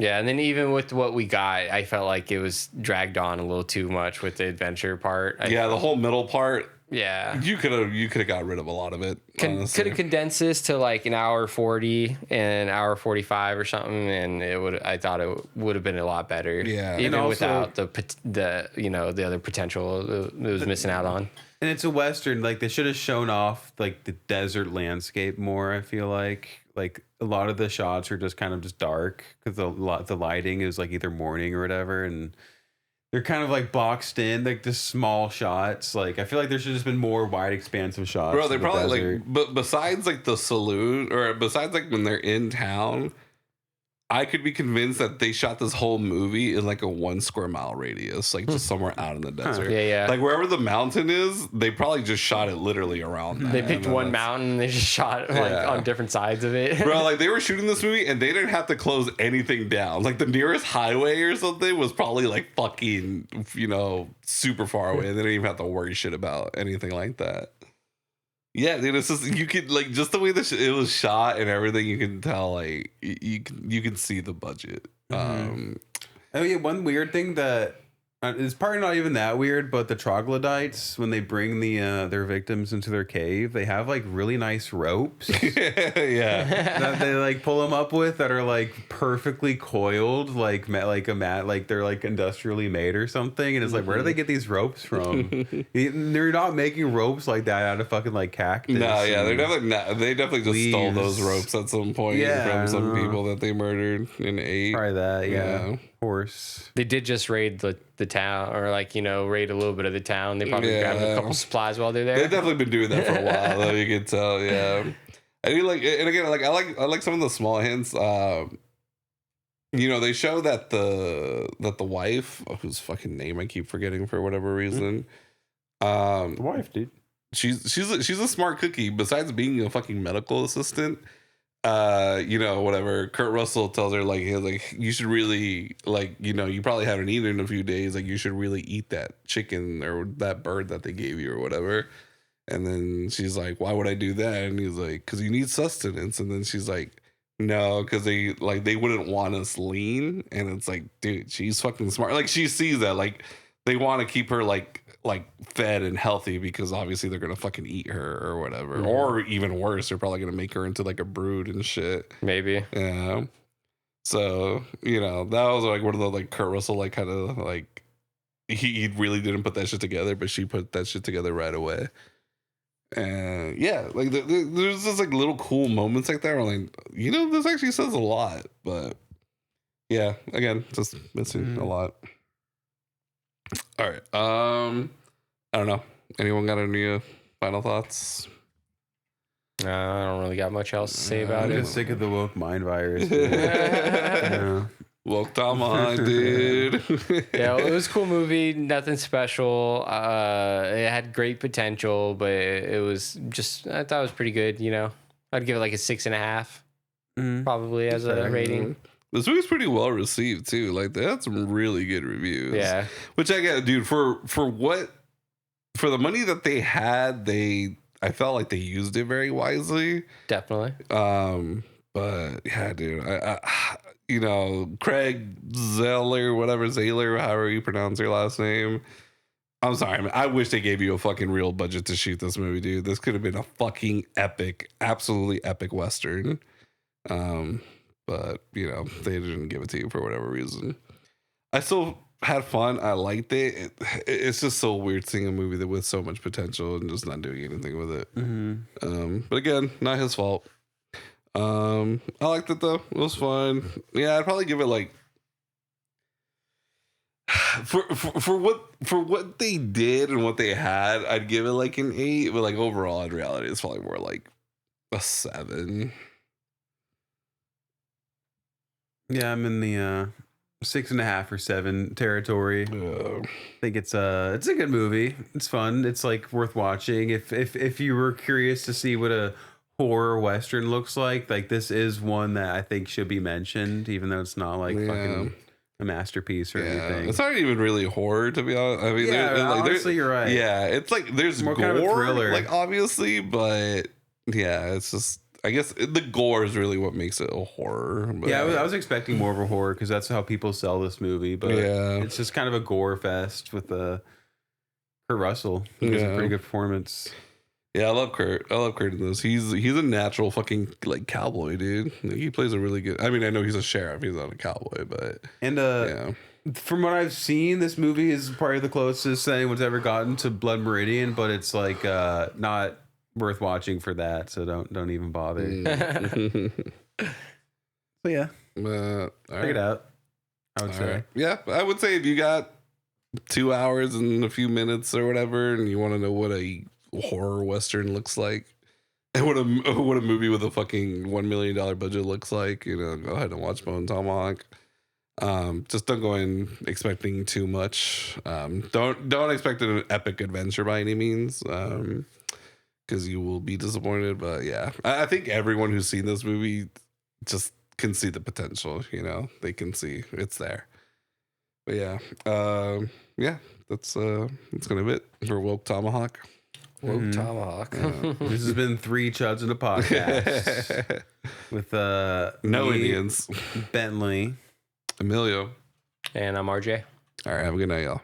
Yeah, and then even with what we got, I felt like it was dragged on a little too much with the adventure part. The whole middle part. Yeah, you could have got rid of a lot of it. Could have condensed this to like an hour 40 and an hour 45 or something, and I thought it would have been a lot better. Yeah, even also, without the the other potential it was missing out on. And it's a Western. Like they should have shown off like the desert landscape more. I feel like a lot of the shots are just kind of just dark because the lighting is like either morning or whatever, and they're kind of like boxed in like the small shots. Like I feel like there should have just been more wide, expansive shots. Bro, they probably like, but besides like the saloon or besides like when they're in town, I could be convinced that they shot this whole movie in like a 1 square mile radius, like just somewhere out in the desert. Yeah. Like wherever the mountain is, they probably just shot it literally around that. They picked one mountain and they just shot like on different sides of it. Bro, like they were shooting this movie and they didn't have to close anything down. Like the nearest highway or something was probably like fucking, super far away. They didn't even have to worry shit about anything like that. Yeah, dude, it's just you could like just the way that it was shot and everything. You can tell like you can see the budget. Oh yeah, one weird thing that is probably not even that weird, but the troglodytes when they bring their victims into their cave, they have like really nice ropes. That they like pull them up with that are like perfectly coiled, like a mat, like they're like industrially made or something. And it's like, where do they get these ropes from? They're not making ropes like that out of fucking like cactus. No, yeah, they definitely just stole those ropes at some point from some people that they murdered and ate. Probably that, yeah. Horse. They did just raid the town, or like raid a little bit of the town. They probably grabbed a couple supplies while they're there. They've definitely been doing that for a while, though. You can tell, yeah. I mean, like, and again, like I like some of the small hints. They show that the wife, whose fucking name I keep forgetting for whatever reason. The wife, dude. She's a smart cookie. Besides being a fucking medical assistant. Whatever. Kurt Russell tells her like you should really you probably haven't eaten in a few days. Like you should really eat that chicken or that bird that they gave you or whatever. And then she's like, why would I do that? And he's like, because you need sustenance. And then she's like, no, because they wouldn't want us lean. And it's like, dude, she's fucking smart. Like she sees that like they want to keep her like fed and healthy because obviously they're gonna fucking eat her or whatever, or even worse, they're probably gonna make her into like a brood and shit. Maybe. Yeah. So that was like one of the like Kurt Russell like kind of like he really didn't put that shit together, but she put that shit together right away. And yeah, like there's just like little cool moments like that where like this actually says a lot, but yeah, again, just missing a lot. All right. I don't know. Anyone got any final thoughts? I don't really got much else to say about I'm it. just sick of the woke mind virus. Woke Tomahawk, dude. Yeah, it was a cool movie. Nothing special. It had great potential, but it was just, I thought it was pretty good. I'd give it like a 6.5, probably as a rating. This movie's pretty well received too. Like they had some really good reviews. Yeah, which I get, dude. For what for the money that they had, I felt like they used it very wisely. Definitely. But yeah, dude, you know, Craig Zahler, however you pronounce your last name. I'm sorry, man. I wish they gave you a fucking real budget to shoot this movie, dude. This could have been a fucking epic, absolutely epic Western. But you know, they didn't give it to you for whatever reason. I still had fun. I liked it. It's just so weird seeing a movie that with so much potential and just not doing anything with it. But again, not his fault. I liked it though. It was fun. Yeah, I'd probably give it like for what they did and what they had, I'd give it like an 8. But like overall, in reality, it's probably more like a 7. Yeah, I'm in the 6.5 or 7 territory. I think it's a good movie. It's fun. It's like worth watching. If you were curious to see what a horror Western looks like this is one that I think should be mentioned, even though it's not like fucking a masterpiece or anything. It's not even really horror, to be honest. I mean, honestly, you're right. Yeah, it's like there's more gore, kind of a thriller, like obviously, but yeah, it's just. I guess the gore is really what makes it a horror. But yeah, I was expecting more of a horror because that's how people sell this movie. But it's just kind of a gore fest with Kurt Russell. He does a pretty good performance. Yeah, I love Kurt. I love Kurt in this. He's a natural fucking like cowboy, dude. Like, he plays a really good. I mean, I know he's a sheriff. He's not a cowboy, but from what I've seen, this movie is probably the closest anyone's ever gotten to Blood Meridian. But it's like not worth watching for that, so don't even bother. So yeah, check it out. I would say, I would say if you got 2 hours and a few minutes or whatever, and you want to know what a horror Western looks like, and what a movie with a fucking $1 million budget looks like, you know, go ahead and watch Bone Tomahawk. Just don't go in expecting too much. Don't expect an epic adventure by any means. Because you will be disappointed. But yeah, I think everyone who's seen this movie just can see the potential. You know, they can see it's there. But yeah, that's kind of it for Woke Tomahawk. Woke Tomahawk. This has been 3 Chuds in a podcast with no Indians, Bentley, Emilio, and I'm RJ. All right, have a good night, y'all.